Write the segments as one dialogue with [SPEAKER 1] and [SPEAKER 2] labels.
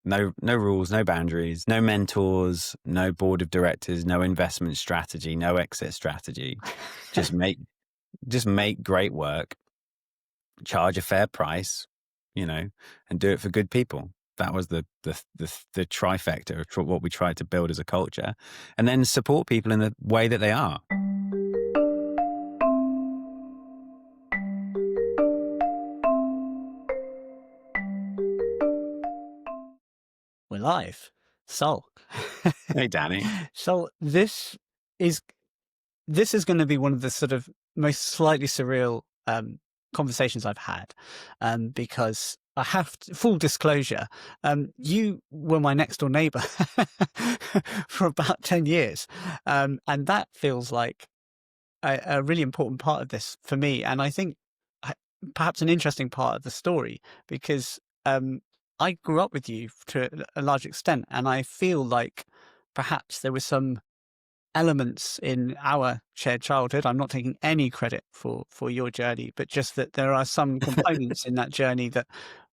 [SPEAKER 1] No rules, no boundaries, no mentors, no board of directors, no investment strategy, no exit strategy. Just make great work, charge a fair price, and do it for good people. That was the trifecta of what we tried to build as a culture, and then support people in the way that they are.
[SPEAKER 2] We're live. So,
[SPEAKER 1] Hey, Danny.
[SPEAKER 2] so is this is going to be one of the sort of most slightly surreal conversations I've had, because I have full disclosure. You were my next door neighbour for about 10 years, and that feels like a really important part of this for me, and I think perhaps an interesting part of the story because. I grew up with you to a large extent, and I feel like perhaps there were some elements in our shared childhood. I'm not taking any credit for your journey, but just that there are some components in that journey that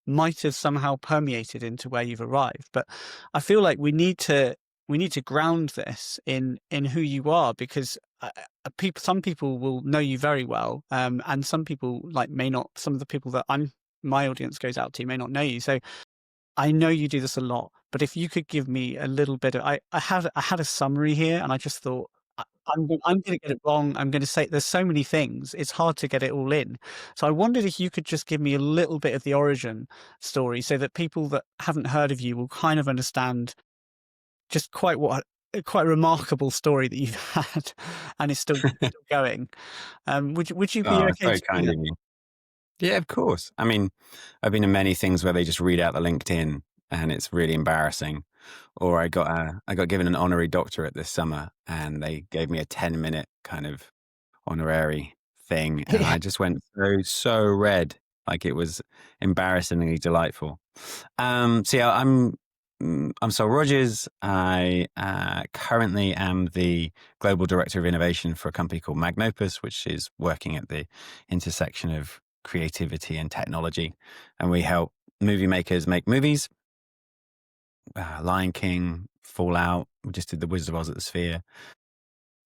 [SPEAKER 2] might have somehow permeated into where you've arrived. But I feel like we need to ground this in who you are, because some people will know you very well, and some people may not. Some of the people that my audience goes out to may not know you. So I know you do this a lot, but if you could give me a little bit of, I had a summary here, and I just thought I'm going to get it wrong. I'm going to say there's so many things; it's hard to get it all in. So I wondered if you could just give me a little bit of the origin story, so that people that haven't heard of you will kind of understand just quite a remarkable story that you've had, and it's still going. Would you be
[SPEAKER 1] Oh,
[SPEAKER 2] okay
[SPEAKER 1] very
[SPEAKER 2] to do
[SPEAKER 1] kind
[SPEAKER 2] that?
[SPEAKER 1] of you. Yeah, of course. I mean, I've been in many things where they just read out the LinkedIn and it's really embarrassing. Or I got given an honorary doctorate this summer, and they gave me a 10-minute kind of honorary thing, and I just went so red, like it was embarrassingly delightful. So yeah, I'm Sol Rogers. I currently am the global director of innovation for a company called Magnopus, which is working at the intersection of creativity and technology, and we help movie makers make movies. Lion King, Fallout. We just did The Wizard of Oz at the Sphere.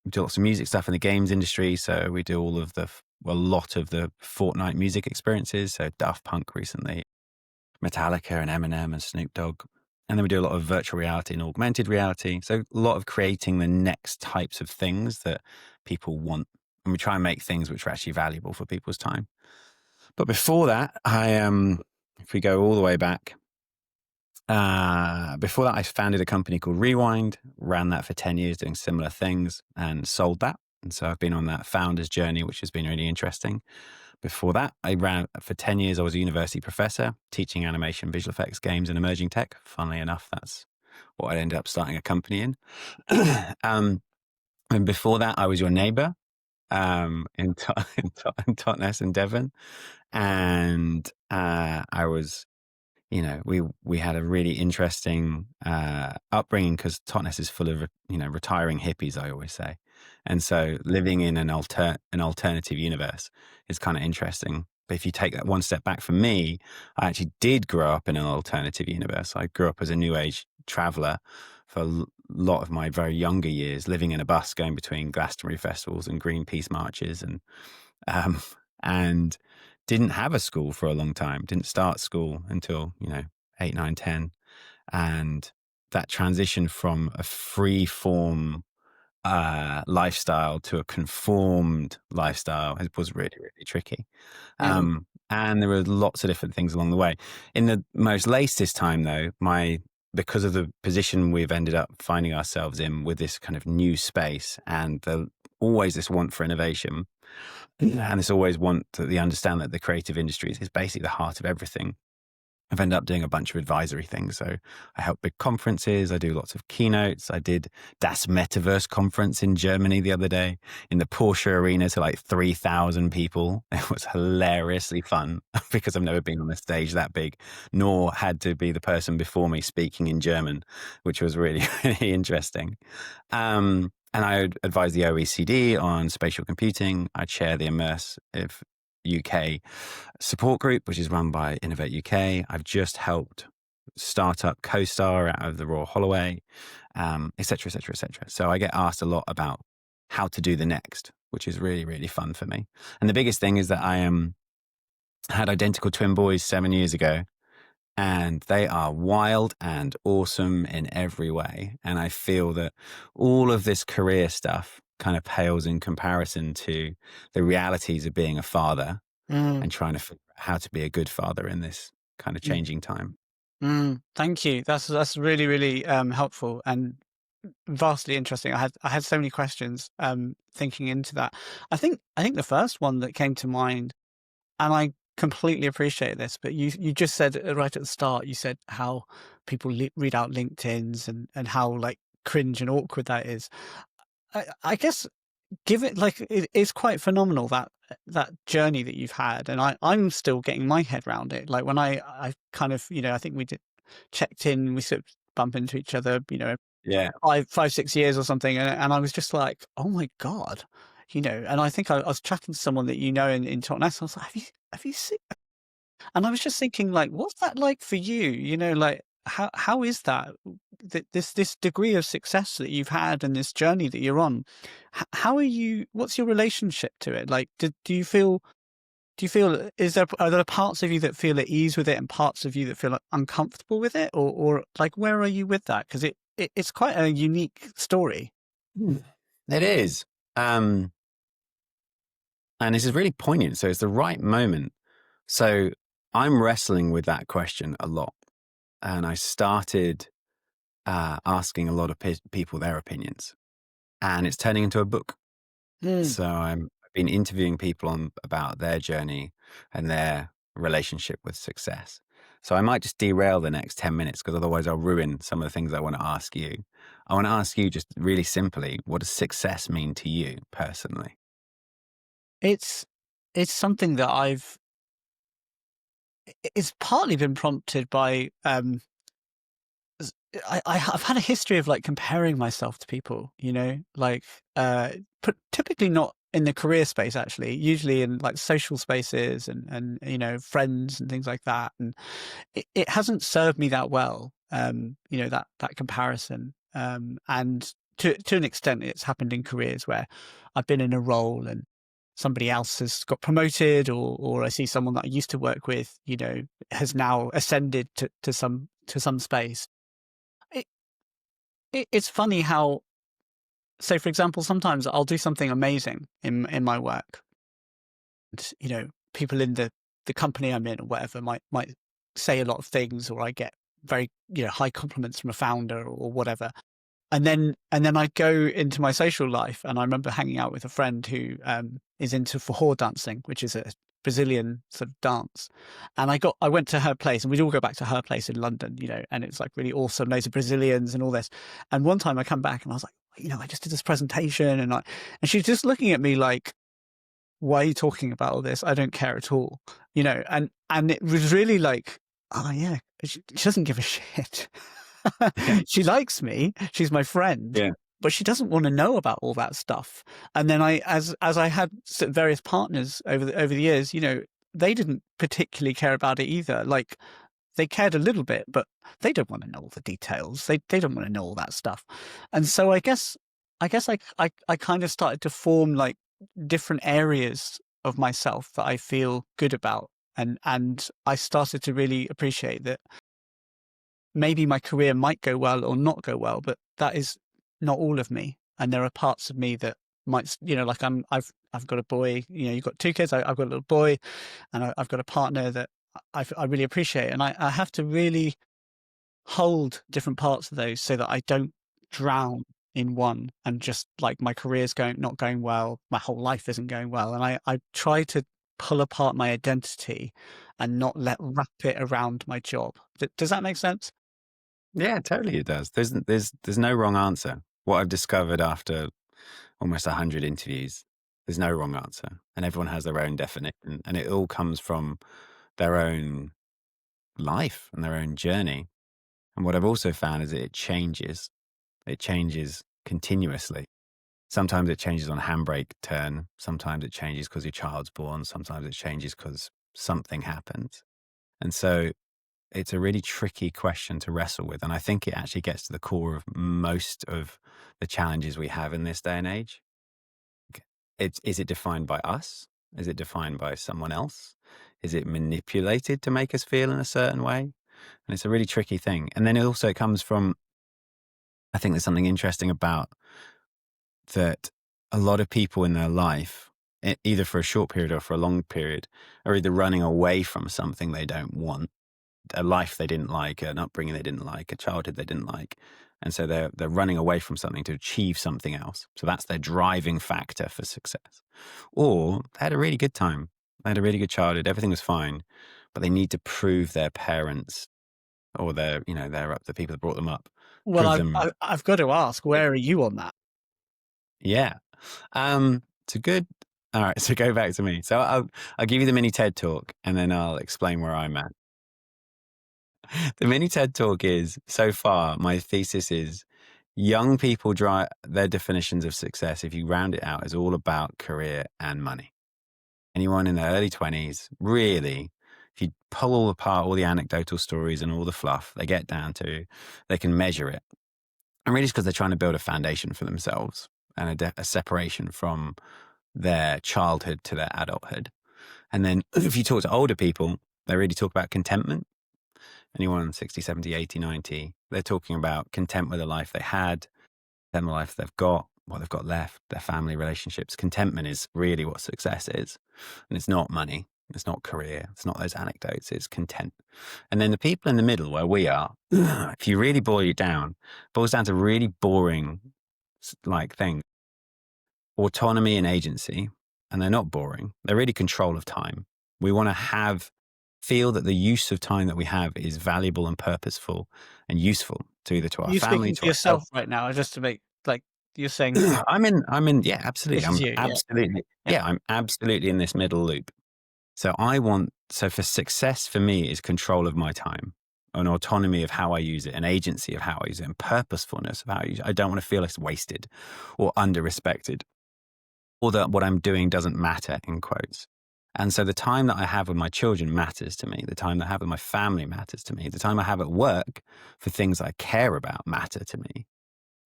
[SPEAKER 1] We do lots of music stuff in the games industry, so we do a lot of the Fortnite music experiences. So Daft Punk recently, Metallica and Eminem and Snoop Dogg. And then we do a lot of virtual reality and augmented reality. So a lot of creating the next types of things that people want. And we try and make things which are actually valuable for people's time. But before that, if we go all the way back, before that, I founded a company called Rewind, ran that for 10 years doing similar things, and sold that. And so I've been on that founder's journey, which has been really interesting. Before that, I ran for 10 years. I was a university professor teaching animation, visual effects, games, and emerging tech. Funnily enough, that's what I ended up starting a company in. And before that, I was your neighbor in Totnes in Devon. And I was, we had a really interesting upbringing, because Totnes is full of, retiring hippies, I always say. And so living in an alternative universe is kind of interesting. But if you take that one step back from me, I actually did grow up in an alternative universe. I grew up as a new age traveler for a lot of my very younger years, living in a bus going between Glastonbury festivals and Greenpeace marches, and didn't have a school for a long time, didn't start school until, 8, 9, 10. And that transition from a free form lifestyle to a conformed lifestyle was really, really tricky. And there were lots of different things along the way. In the most latest time, though, because of the position we've ended up finding ourselves in with this kind of new space, and always this want for innovation, and this always want to understand that the creative industries is basically the heart of everything. I've ended up doing a bunch of advisory things. So I help big conferences. I do lots of keynotes. I did Das Metaverse conference in Germany the other day in the Porsche arena to like 3,000 people. It was hilariously fun because I've never been on a stage that big, nor had to be the person before me speaking in German, which was really, really interesting. And I advise the OECD on spatial computing. I chair the Immersive UK support group, which is run by Innovate UK. I've just helped startup co-star out of the Royal Holloway, et cetera, et cetera, et cetera. So I get asked a lot about how to do the next, which is really, really fun for me. And the biggest thing is that I had identical twin boys 7 years ago, and they are wild and awesome in every way. And I feel that all of this career stuff kind of pales in comparison to the realities of being a father
[SPEAKER 2] Mm,
[SPEAKER 1] and trying to figure out how to be a good father in this kind of
[SPEAKER 2] mm,
[SPEAKER 1] changing time.
[SPEAKER 2] thank you. That's really, really helpful and vastly interesting. I had so many questions thinking into that. I think the first one that came to mind, and I completely appreciate this, but you just said right at the start, you said how people read out LinkedIn's and how like cringe and awkward that is. I guess give it like it's quite phenomenal that journey that you've had, and I'm still getting my head around it. Like when I kind of I think we did checked in, we sort of bump into each other,
[SPEAKER 1] Yeah.
[SPEAKER 2] 5, 6 years or something, and I was just like, oh my god, And I think I was chatting to someone that in Totnes. I was like, have you seen? And I was just thinking, like, what's that like for you? Like how is that this degree of success that you've had and this journey that you're on? How are you? What's your relationship to it? Like, do you feel? Do you feel are there parts of you that feel at ease with it and parts of you that feel uncomfortable with it, or like where are you with that? Because it's quite a unique story.
[SPEAKER 1] Mm. It is. Um, and this is really poignant. So it's the right moment. So I'm wrestling with that question a lot. And I started asking a lot of people their opinions. And it's turning into a book.
[SPEAKER 2] Mm.
[SPEAKER 1] So I've been interviewing people on about their journey and their relationship with success. So I might just derail the next 10 minutes because otherwise I'll ruin some of the things I want to ask you. I want to ask you just really simply, what does success mean to you personally?
[SPEAKER 2] It's it's something that it's partly been prompted by s- I've had a history of like comparing myself to people, like typically not in the career space, actually, usually in like social spaces and friends and things like that, and it hasn't served me that well. That comparison, and to an extent, it's happened in careers where I've been in a role and somebody else has got promoted, or I see someone that I used to work with, has now ascended to some space. It, it's funny how, so for example, sometimes I'll do something amazing in my work, and people in the company I'm in or whatever might say a lot of things, or I get very high compliments from a founder or whatever. And then I go into my social life, and I remember hanging out with a friend who is into forró dancing, which is a Brazilian sort of dance. And I went to her place, and we'd all go back to her place in London, and it's like really awesome, loads of Brazilians and all this. And one time I come back and I was like, I just did this presentation, and she's just looking at me like, why are you talking about all this? I don't care at all, and it was really like, oh yeah, she doesn't give a shit.
[SPEAKER 1] Yeah.
[SPEAKER 2] She likes me, she's my friend,
[SPEAKER 1] Yeah.
[SPEAKER 2] but she doesn't want to know about all that stuff. And then as I had various partners over the years, they didn't particularly care about it either. Like they cared a little bit, but they don't want to know all the details. They don't want to know all that stuff. And so I kind of started to form like different areas of myself that I feel good about. And I started to really appreciate that maybe my career might go well or not go well, but that is not all of me. And there are parts of me that might, like I've got a boy, you've got two kids, I've got a little boy, and I've got a partner that I really appreciate. And I have to really hold different parts of those so that I don't drown in one and just like my career's not going well, my whole life isn't going well. And I try to pull apart my identity and not wrap it around my job. Does that make sense?
[SPEAKER 1] Yeah, totally it does. There's no wrong answer. What I've discovered after almost 100 interviews, there's no wrong answer. And everyone has their own definition. And it all comes from their own life and their own journey. And what I've also found is that it changes. It changes continuously. Sometimes it changes on a handbrake turn. Sometimes it changes because your child's born. Sometimes it changes because something happens. And so it's a really tricky question to wrestle with. And I think it actually gets to the core of most of the challenges we have in this day and age. Is it defined by us? Is it defined by someone else? Is it manipulated to make us feel in a certain way? And it's a really tricky thing. And then it comes from, I think there's something interesting about that a lot of people in their life, either for a short period or for a long period, are either running away from something they don't want, a life they didn't like, an upbringing they didn't like, a childhood they didn't like. And so they're running away from something to achieve something else. So that's their driving factor for success. Or they had a really good time. They had a really good childhood. Everything was fine, but they need to prove their parents or the people that brought them up,
[SPEAKER 2] Well,
[SPEAKER 1] prove them.
[SPEAKER 2] I've got to ask, where are you on that?
[SPEAKER 1] Yeah. It's a good. All right. So go back to me. So I'll give you the mini TED talk and then I'll explain where I'm at. The mini TED talk is, so far, my thesis is young people drive their definitions of success. If you round it out, is all about career and money. Anyone in their early 20s, really, if you pull all apart all the anecdotal stories and all the fluff, they get down to, they can measure it. And really it's because they're trying to build a foundation for themselves and a separation from their childhood to their adulthood. And then if you talk to older people, they really talk about contentment. Anyone 60, 70, 80, 90, they're talking about content with the life they had, then the life they've got, what they've got left, their family relationships. Contentment is really what success is. And it's not money. It's not career. It's not those anecdotes. It's content. And then the people in the middle where we are, if you really boil it down, boils down to really boring like things. Autonomy and agency. And they're not boring. They're really control of time. We want to feel that the use of time that we have is valuable and purposeful and useful to either to our
[SPEAKER 2] Are you
[SPEAKER 1] family,
[SPEAKER 2] speaking to
[SPEAKER 1] to ourselves.
[SPEAKER 2] yourself right now, just to make, like, you're saying
[SPEAKER 1] Yeah, absolutely.
[SPEAKER 2] this is you, yeah, yeah.
[SPEAKER 1] I'm absolutely in this middle loop. So for success for me is control of my time, an autonomy of how I use it, an agency of how I use it, and purposefulness of how I use it. I don't want to feel it's wasted or under-respected, or that what I'm doing doesn't matter, in quotes. And so the time that I have with my children matters to me. The time that I have with my family matters to me. The time I have at work for things I care about matter to me.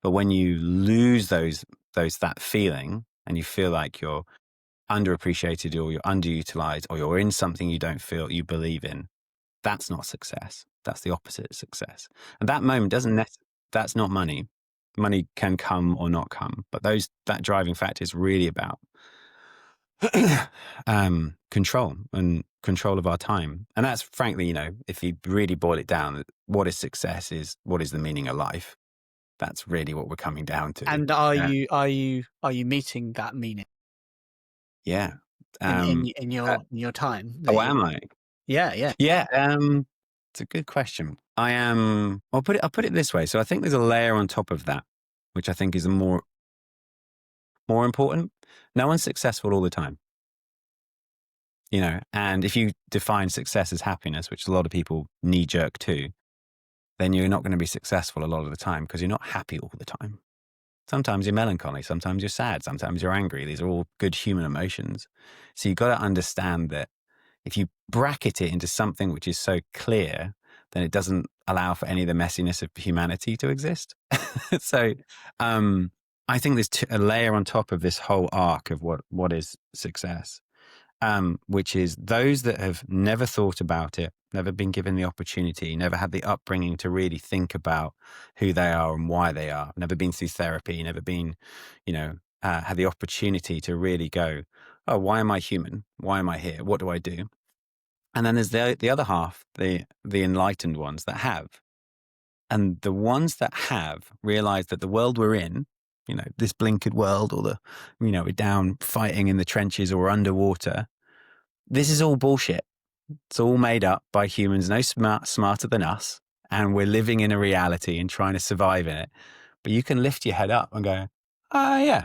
[SPEAKER 1] But when you lose that feeling and you feel like you're underappreciated or you're underutilized or you're in something you don't feel you believe in, that's not success. That's the opposite of success. And that moment that's not money. Money can come or not come, but that driving factor is really about control and control of our time. And that's frankly, if you really boil it down, what is success is what is the meaning of life. That's really what we're coming down to.
[SPEAKER 2] And are you meeting that meaning
[SPEAKER 1] Yeah.
[SPEAKER 2] in your time?
[SPEAKER 1] Oh, am I?
[SPEAKER 2] Yeah, yeah.
[SPEAKER 1] Yeah. It's a good question. I am. I'll put it this way. So I think there's a layer on top of that, which I think is more important. No one's successful all the time. And if you define success as happiness, which a lot of people knee jerk to, then you're not going to be successful a lot of the time because you're not happy all the time. Sometimes you're melancholy, sometimes you're sad, sometimes you're angry. These are all good human emotions. So you've got to understand that if you bracket it into something which is so clear, then it doesn't allow for any of the messiness of humanity to exist. So I think there's a layer on top of this whole arc of what is success, which is those that have never thought about it, never been given the opportunity, never had the upbringing to really think about who they are and why they are, never been through therapy, never been, had the opportunity to really go, oh, why am I human? Why am I here? What do I do? And then there's the other half, the enlightened ones that have. And the ones that have realized that the world we're in, this blinkered world, or we're down fighting in the trenches or underwater, this is all bullshit. It's all made up by humans, no smarter than us. And we're living in a reality and trying to survive in it. But you can lift your head up and go, oh yeah,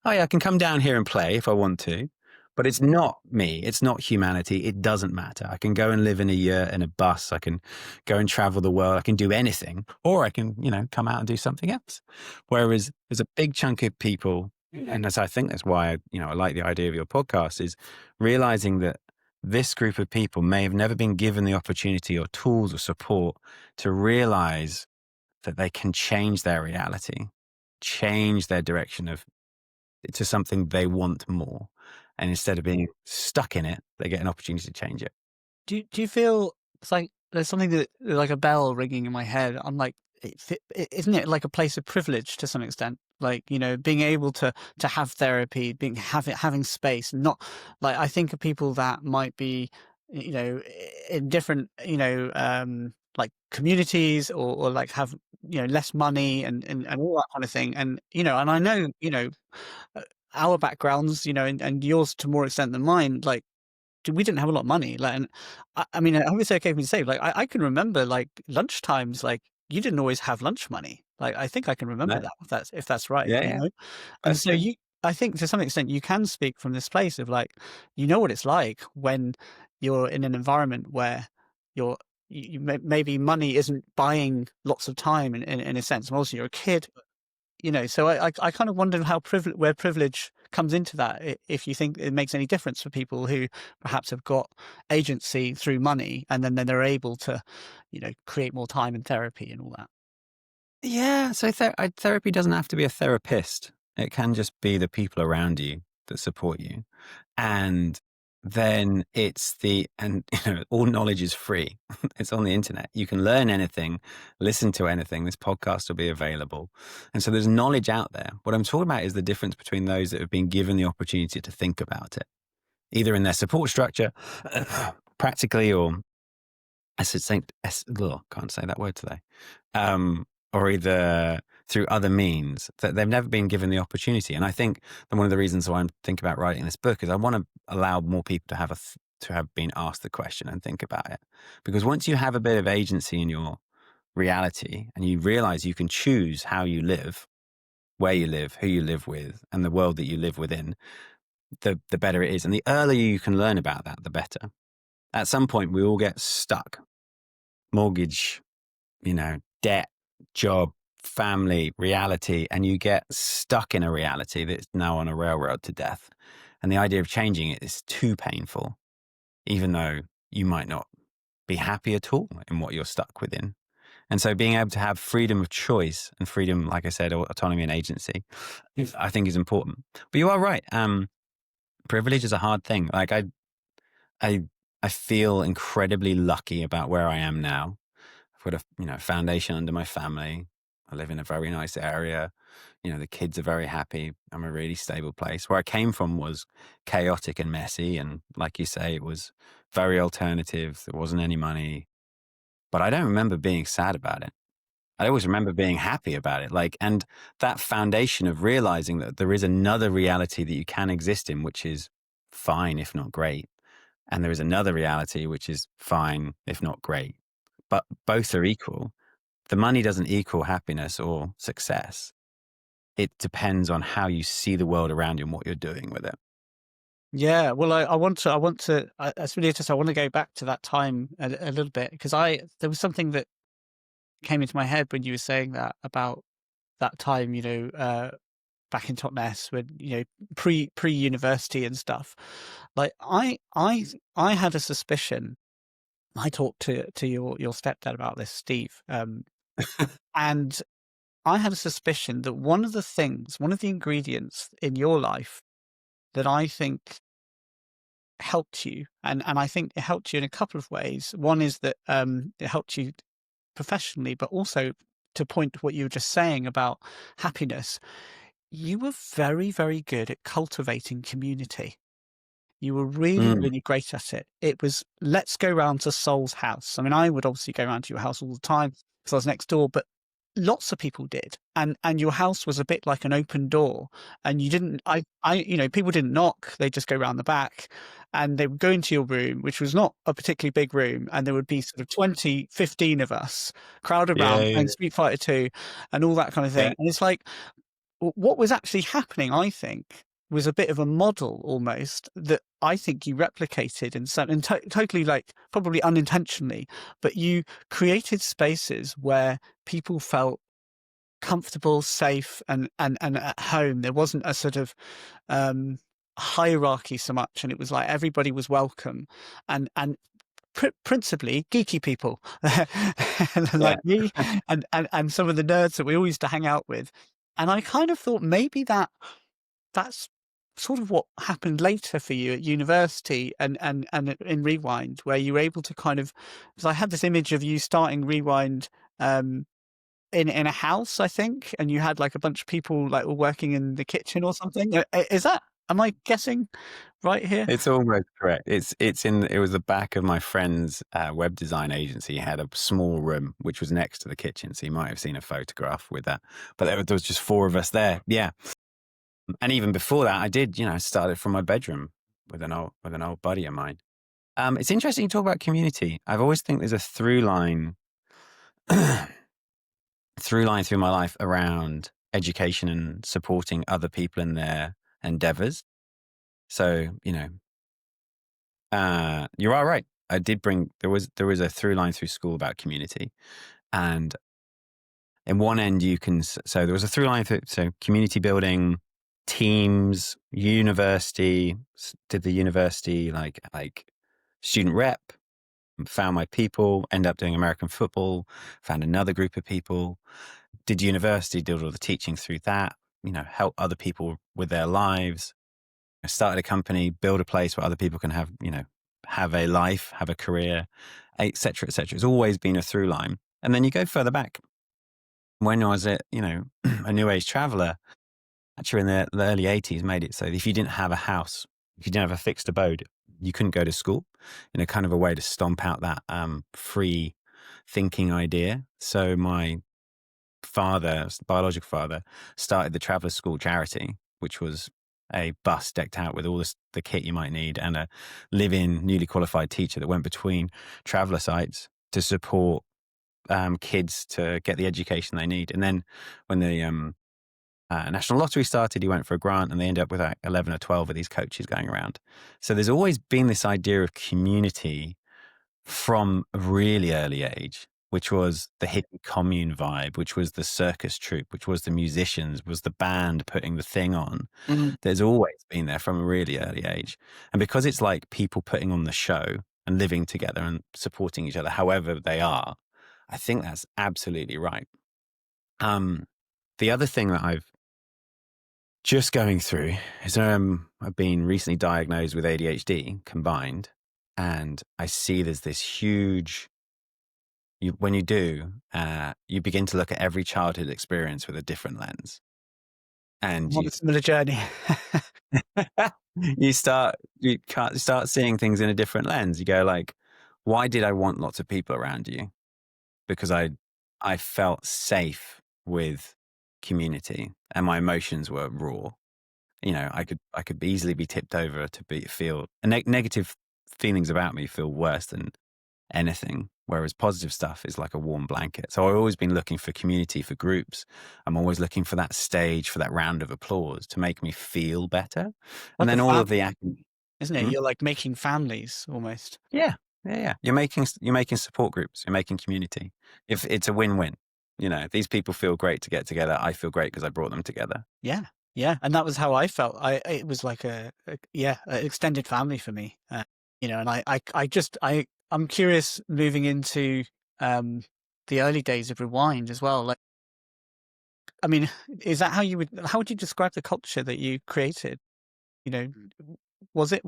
[SPEAKER 1] I can come down here and play if I want to. But it's not me. It's not humanity. It doesn't matter. I can go and live in a year in a bus. I can go and travel the world. I can do anything. Or I can, come out and do something else. Whereas there's a big chunk of people, and I think that's why, I like the idea of your podcast, is realizing that this group of people may have never been given the opportunity or tools or support to realize that they can change their reality, change their direction of to something they want more. And instead of being stuck in it, they get an opportunity to change it.
[SPEAKER 2] Do you feel it's like there's something that like a bell ringing in my head? I'm like, isn't it like a place of privilege to some extent? Like, you know, being able to have therapy, having space, not like I think of people that might be, you know, in different, you know, like communities or like have, you know, less money and all that kind of thing. And, you know, and I know, you know, uh, our backgrounds, you know, and yours to more extent than mine, like we didn't have a lot of money. Like, and I mean, I hope it's okay for me to say, like, I can remember like lunch times, like you didn't always have lunch money. Like, I think I can remember
[SPEAKER 1] No?
[SPEAKER 2] that if that's right,
[SPEAKER 1] Yeah,
[SPEAKER 2] you
[SPEAKER 1] yeah.
[SPEAKER 2] know? And
[SPEAKER 1] That's
[SPEAKER 2] so
[SPEAKER 1] true.
[SPEAKER 2] I think to some extent you can speak from this place of like, you know what it's like when you're in an environment where you're, maybe money isn't buying lots of time in a sense. And also you're a kid, you know, so I kind of wonder how where privilege comes into that, if you think it makes any difference for people who perhaps have got agency through money and then they're able to, you know, create more time in therapy and all that.
[SPEAKER 1] Yeah. So therapy doesn't have to be a therapist. It can just be the people around you that support you. And then all knowledge is free. It's on the internet. You can learn anything, listen to anything. This podcast will be available. And so there's knowledge out there. What I'm talking about is the difference between those that have been given the opportunity to think about it, either in their support structure, practically, or I should say, can't say that word today, or either through other means that they've never been given the opportunity. And I think that one of the reasons why I'm thinking about writing this book is I want to allow more people to to have been asked the question and think about it. Because once you have a bit of agency in your reality and you realize you can choose how you live, where you live, who you live with, and the world that you live within, the better it is. And the earlier you can learn about that, the better. At some point, we all get stuck. Mortgage, debt, job, family, reality, and you get stuck in a reality that's now on a railroad to death. And the idea of changing it is too painful, even though you might not be happy at all in what you're stuck within. And so being able to have freedom of choice and freedom, like I said, autonomy and agency, I think is important. But you are right. Privilege is a hard thing. Like I, I feel incredibly lucky about where I am now. I've got a foundation under my family. I live in a very nice area. The kids are very happy. I'm a really stable place. Where I came from was chaotic and messy, and like you say, it was very alternative. There wasn't any money, but I don't remember being sad about it. I always remember being happy about it. And that foundation of realizing that there is another reality that you can exist in, which is fine, if not great. And there is another reality, which is fine, if not great. But both are equal. The money doesn't equal happiness or success. It depends on how you see the world around you and what you're doing with it.
[SPEAKER 2] Yeah, well, it's really interesting. I want to go back to that time a little bit because there was something that came into my head when you were saying that about that time, you know, back in Totnes when, you know, pre university and stuff. Like I had a suspicion. I talked to your stepdad about this, Steve, and I had a suspicion that one of the ingredients in your life that I think helped you, and I think it helped you in a couple of ways. One is that it helped you professionally, but also to point to what you were just saying about happiness. You were very, very good at cultivating community. You were really,
[SPEAKER 1] Mm,
[SPEAKER 2] really great at it. It was, let's go round to Sol's house. I mean, I would obviously go round to your house all the time because I was next door, but lots of people did. And your house was a bit like an open door. And you didn't, you know, people didn't knock. They'd just go round the back and they would go into your room, which was not a particularly big room. And there would be sort of 20, 15 of us crowded
[SPEAKER 1] yeah,
[SPEAKER 2] around
[SPEAKER 1] yeah,
[SPEAKER 2] playing Street Fighter 2 and all that kind of
[SPEAKER 1] yeah.
[SPEAKER 2] thing. And it's like, what was actually happening, I think, was a bit of a model almost that I think you replicated in some, and totally like probably unintentionally, but you created spaces where people felt comfortable, safe, and at home. There wasn't a sort of hierarchy so much, and it was like everybody was welcome, and principally geeky people
[SPEAKER 1] Yeah.
[SPEAKER 2] like me, and some of the nerds that we all used to hang out with. And I kind of thought maybe that's sort of what happened later for you at university and in Rewind, where you were able to kind of, because I had this image of you starting Rewind um, in a house, I think, and you had like a bunch of people like all working in the kitchen or something. Is that, am I guessing right here?
[SPEAKER 1] It's almost correct. It was the back of my friend's web design agency. He had a small room which was next to the kitchen, so you might have seen a photograph with that. But there was just four of us there. Yeah, and even before that, I did. Started from my bedroom with an old buddy of mine. It's interesting to talk about community. I've always think there's a through line through my life around education and supporting other people in their endeavors. So, you are right. I did bring there was a through line through school about community, and in one end you can so there was a through line through so community building, teams, university. Did the university like student rep, found my people, end up doing American football, found another group of people, did university, did all the teaching through that. Help other people with their lives. I started a company, build a place where other people can have a life, have a career, et cetera, et cetera. It's always been a through line. And then you go further back. When I was a new age traveler, actually in the early 80s, made it so if you didn't have a house, if you didn't have a fixed abode, you couldn't go to school, kind of a way to stomp out that free thinking idea. So my father, biological father, started the Traveller School charity, which was a bus decked out with all the kit you might need and a live-in newly qualified teacher that went between traveller sites to support kids to get the education they need. And then when the National Lottery started, he went for a grant and they ended up with like 11 or 12 of these coaches going around. So there's always been this idea of community from a really early age, which was the hippie commune vibe, which was the circus troupe, which was the musicians, was the band putting the thing on.
[SPEAKER 2] Mhm.
[SPEAKER 1] There's always been there from a really early age. And because it's like people putting on the show and living together and supporting each other, however they are, I think that's absolutely right. The other thing that I've just going through is I've been recently diagnosed with ADHD combined, and I see there's this huge when you do, you begin to look at every childhood experience with a different lens. And
[SPEAKER 2] I'm on a similar journey.
[SPEAKER 1] you start seeing things in a different lens. You go like, why did I want lots of people around you? Because I felt safe with community and my emotions were raw. I could easily be tipped over to feel negative feelings about me feel worse than anything, whereas positive stuff is like a warm blanket. So I've always been looking for community, for groups. I'm always looking for that stage, for that round of applause to make me feel better. And
[SPEAKER 2] Like a
[SPEAKER 1] then all of
[SPEAKER 2] family,
[SPEAKER 1] the
[SPEAKER 2] isn't it?
[SPEAKER 1] Hmm?
[SPEAKER 2] You're like making families almost.
[SPEAKER 1] Yeah, yeah, yeah. You're making support groups. You're making community. If it's a win-win, these people feel great to get together. I feel great because I brought them together.
[SPEAKER 2] Yeah, yeah, and that was how I felt. It was like yeah, an extended family for me. And I'm curious moving into um, the early days of Rewind as well. Like, I mean, is that how would you describe the culture that you created? You know, was it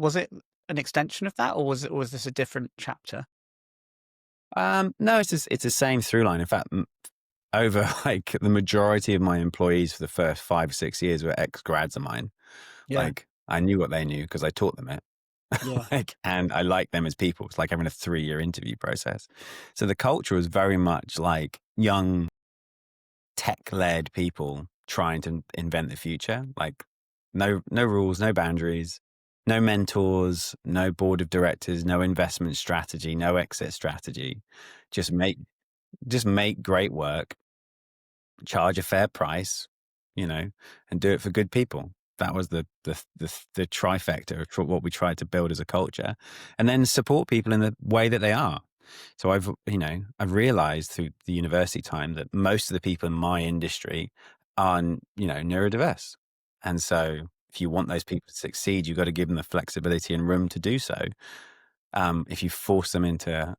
[SPEAKER 2] an extension of that, or was this a different chapter?
[SPEAKER 1] No, it's the same through line. In fact, over like the majority of my employees for the first 5 or 6 years were ex grads of mine.
[SPEAKER 2] Yeah,
[SPEAKER 1] Like I knew what they knew because I taught them it.
[SPEAKER 2] yeah.
[SPEAKER 1] And I like them as people. It's like having a 3-year interview process. So the culture was very much like young tech-led people trying to invent the future. Like no rules, no boundaries, no mentors, no board of directors, no investment strategy, no exit strategy. Just make just make great work, charge a fair price, and do it for good people. That was the trifecta of what we tried to build as a culture, and then support people in the way that they are. So I've realized through the university time that most of the people in my industry are neurodiverse, and so if you want those people to succeed, you've got to give them the flexibility and room to do so. If you force them into,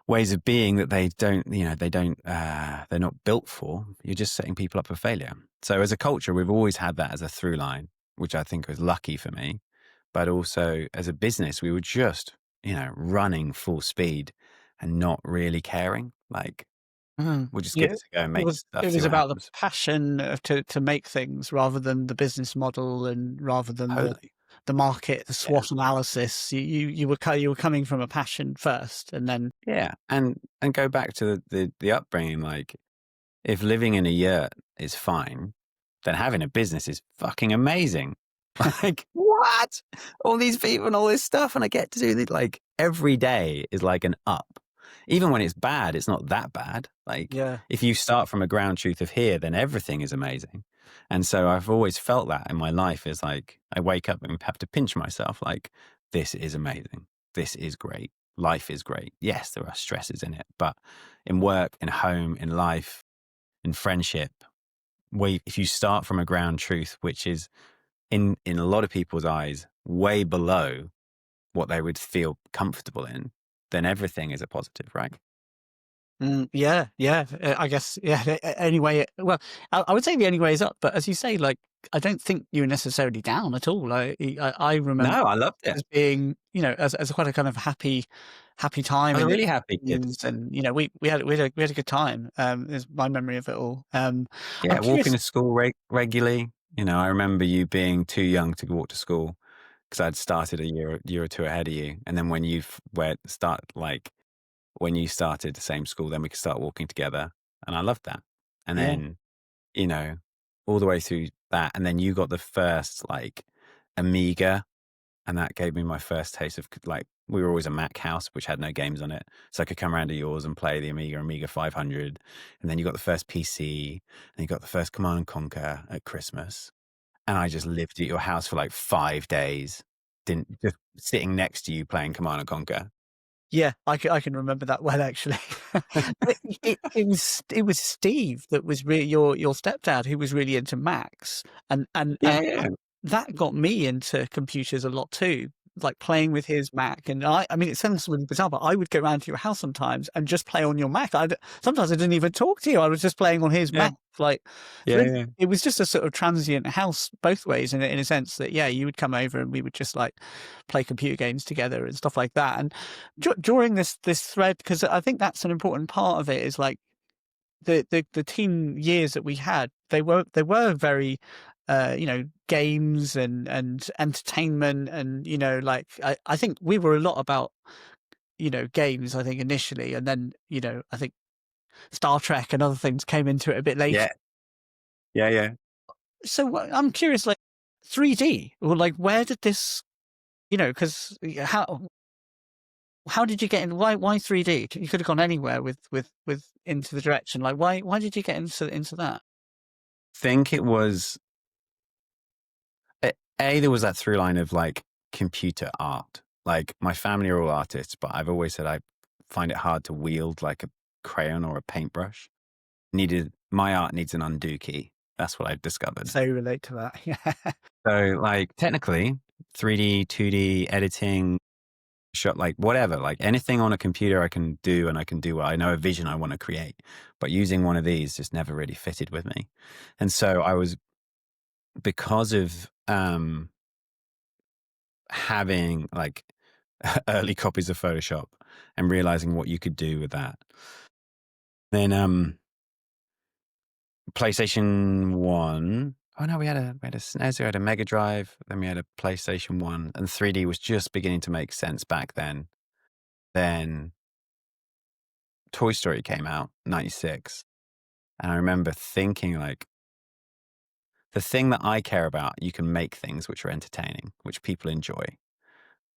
[SPEAKER 1] ways of being that they don't, they're not built for, you're just setting people up for failure. So as a culture, we've always had that as a through line, which I think was lucky for me. But also as a business, we were just, running full speed and not really caring. Like, we'll just give
[SPEAKER 2] Yeah,
[SPEAKER 1] this a go and make stuff,
[SPEAKER 2] it
[SPEAKER 1] see
[SPEAKER 2] was
[SPEAKER 1] what
[SPEAKER 2] about the
[SPEAKER 1] happens.
[SPEAKER 2] passion to make things rather than the business model and rather than
[SPEAKER 1] Totally.
[SPEAKER 2] the market, the
[SPEAKER 1] Yeah.
[SPEAKER 2] SWOT analysis. You were coming from a passion first, and then
[SPEAKER 1] Yeah. And go back to the upbringing. Like, if living in a yurt is fine, then having a business is fucking amazing. Like, what? All these people and all this stuff, and I get to do it. Like, every day is like an up. Even when it's bad, it's not that bad. Like,
[SPEAKER 2] yeah,
[SPEAKER 1] if you start from a ground truth of here, then everything is amazing. And so I've always felt that in my life is like, I wake up and have to pinch myself, like, this is amazing. This is great. Life is great. Yes, there are stresses in it, but in work, in home, in life, in friendship, if you start from a ground truth, which is in a lot of people's eyes way below what they would feel comfortable in, then everything is a positive, right?
[SPEAKER 2] yeah, yeah. I guess yeah. Anyway, well, I would say the only way is up, but as you say, like I don't think you were necessarily down at all. I remember
[SPEAKER 1] No, I loved it.
[SPEAKER 2] as being, as quite a kind of happy
[SPEAKER 1] I
[SPEAKER 2] time
[SPEAKER 1] was a
[SPEAKER 2] in the
[SPEAKER 1] really happy kid.
[SPEAKER 2] things, and we had a good time. Is my memory of it all. I'm
[SPEAKER 1] Yeah, walking
[SPEAKER 2] curious.
[SPEAKER 1] to school regularly. I remember you being too young to walk to school because I'd started a year or two ahead of you, and then when you started the same school, then we could start walking together, and I loved that. And
[SPEAKER 2] Yeah,
[SPEAKER 1] then you know, all the way through that. And then you got the first like Amiga, and that gave me my first taste of like, we were always a Mac house, which had no games on it. So I could come around to yours and play the Amiga 500. And then you got the first PC, and you got the first Command and Conquer at Christmas. And I just lived at your house for like 5 days, didn't just sitting next to you playing Command and Conquer.
[SPEAKER 2] yeah. I can remember that well actually. But it was Steve that was really your stepdad who was really into Macs, and
[SPEAKER 1] Yeah, yeah,
[SPEAKER 2] that got me into computers a lot too, like playing with his Mac. And I mean, it sounds really bizarre, but I would go around to your house sometimes and just play on your Mac. Sometimes I didn't even talk to you. I was just playing on his
[SPEAKER 1] yeah,
[SPEAKER 2] Mac. Like, so
[SPEAKER 1] yeah, yeah.
[SPEAKER 2] it was just a sort of transient house both ways in a sense that, yeah, you would come over and we would just like play computer games together and stuff like that. And during this thread, because I think that's an important part of it, is like, the teen years that we had, they were very games and entertainment, and like I think we were a lot about games, I think, initially, and then I think Star Trek and other things came into it a bit later.
[SPEAKER 1] Yeah, yeah, yeah.
[SPEAKER 2] So I'm curious, like 3D, or like where did this, because how did you get in? Why 3D? You could have gone anywhere with into the direction. Like why did you get into that?
[SPEAKER 1] Think it was there was that through line of like computer art. Like my family are all artists, but I've always said I find it hard to wield like a crayon or a paintbrush. My art needs an undo key. That's what I've discovered.
[SPEAKER 2] So relate to that. Yeah.
[SPEAKER 1] So like technically 3D, 2D editing, shot, like whatever, like anything on a computer I can do, and I can do what I know, a vision I want to create. But using one of these just never really fitted with me. And so I was, because of having like early copies of Photoshop and realizing what you could do with that. Then PlayStation 1. Oh no, we had a SNES, we had a Mega Drive, then we had a PlayStation 1, and 3D was just beginning to make sense back then. Then Toy Story came out, 96. And I remember thinking like, the thing that I care about, you can make things which are entertaining, which people enjoy.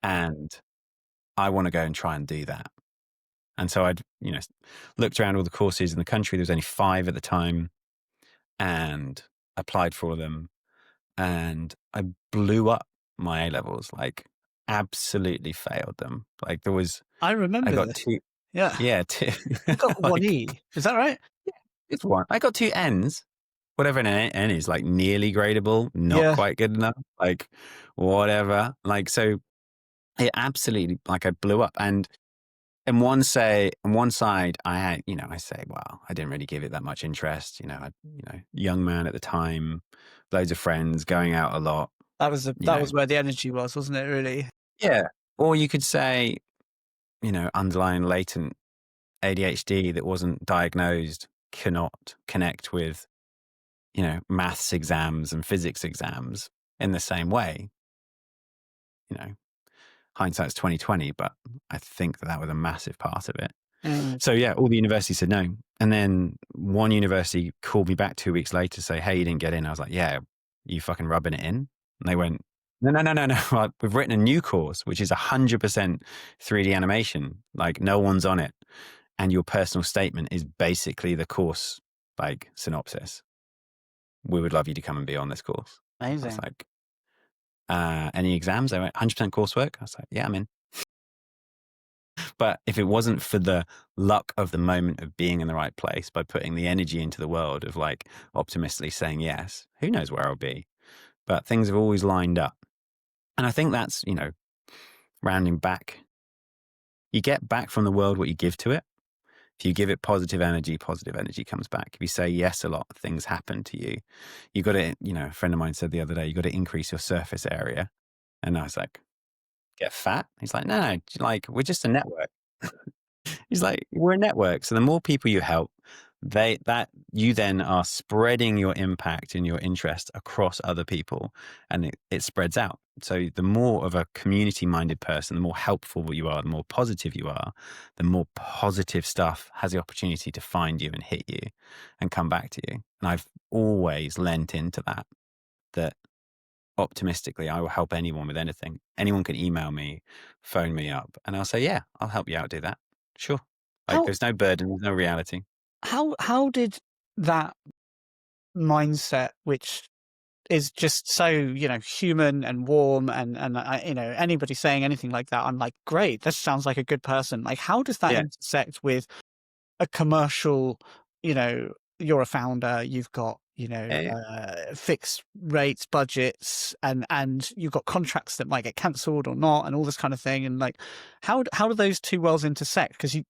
[SPEAKER 1] And I want to go and try and do that. And so I'd, looked around all the courses in the country. There was only 5 at the time, and applied for them. And I blew up my A levels, like absolutely failed them. Like
[SPEAKER 2] I
[SPEAKER 1] I
[SPEAKER 2] remember
[SPEAKER 1] got
[SPEAKER 2] this.
[SPEAKER 1] two,
[SPEAKER 2] Yeah.
[SPEAKER 1] yeah, two,
[SPEAKER 2] You got one
[SPEAKER 1] like
[SPEAKER 2] E. Is that right?
[SPEAKER 1] it's one. I got 2 N's. whatever an N is, like nearly gradable, not
[SPEAKER 2] Yeah,
[SPEAKER 1] quite good enough, like whatever. Like, so it absolutely, like I blew up. And on one side, I had, I say, well, I didn't really give it that much interest. Young man at the time, loads of friends, going out a lot, you
[SPEAKER 2] that
[SPEAKER 1] know,
[SPEAKER 2] was where the energy was, wasn't it? Really.
[SPEAKER 1] yeah. Or you could say, underlying latent ADHD that wasn't diagnosed cannot connect with, maths exams and physics exams in the same way. You know, hindsight's 2020, but I think that was a massive part of it.
[SPEAKER 2] Mm.
[SPEAKER 1] So yeah, all the universities said no. And then one university called me back 2 weeks later to say, hey, you didn't get in. I was like, yeah, you fucking rubbing it in? And they went, no, no, no, no, no. Like, we've written a new course, which is 100% 3D animation. Like no one's on it. And your personal statement is basically the course, like synopsis. We would love you to come and be on this course. I was
[SPEAKER 2] Amazing.
[SPEAKER 1] like, any exams? They went 100% coursework. I was like, yeah, I'm in. But if it wasn't for the luck of the moment of being in the right place by putting the energy into the world of like optimistically saying yes, who knows where I'll be? But things have always lined up. And I think that's, rounding back. You get back from the world what you give to it. If you give it positive energy comes back. If you say yes a lot, things happen to you. You got to, a friend of mine said the other day, you got to increase your surface area. And I was like, get fat? He's like, no, no, like we're just a network. He's like, we're a network. So the more people you help, that you then are spreading your impact and your interest across other people, and it spreads out. So the more of a community minded person, the more helpful you are, the more positive you are, the more positive stuff has the opportunity to find you and hit you and come back to you. And I've always lent into that optimistically, I will help anyone with anything. Anyone can email me, phone me up, and I'll say, yeah, I'll help you out do that. Sure. Like
[SPEAKER 2] How
[SPEAKER 1] there's no burden, there's no reality.
[SPEAKER 2] how did that mindset, which is just so, human and warm, and anybody saying anything like that, I'm like, great, this sounds like a good person. Like, how does that
[SPEAKER 1] Yeah.
[SPEAKER 2] intersect with a commercial, you know, you're a founder, you've got,
[SPEAKER 1] Yeah. Yeah.
[SPEAKER 2] fixed rates, budgets, and you've got contracts that might get cancelled or not, and all this kind of thing. And like, how do those two worlds intersect? Because you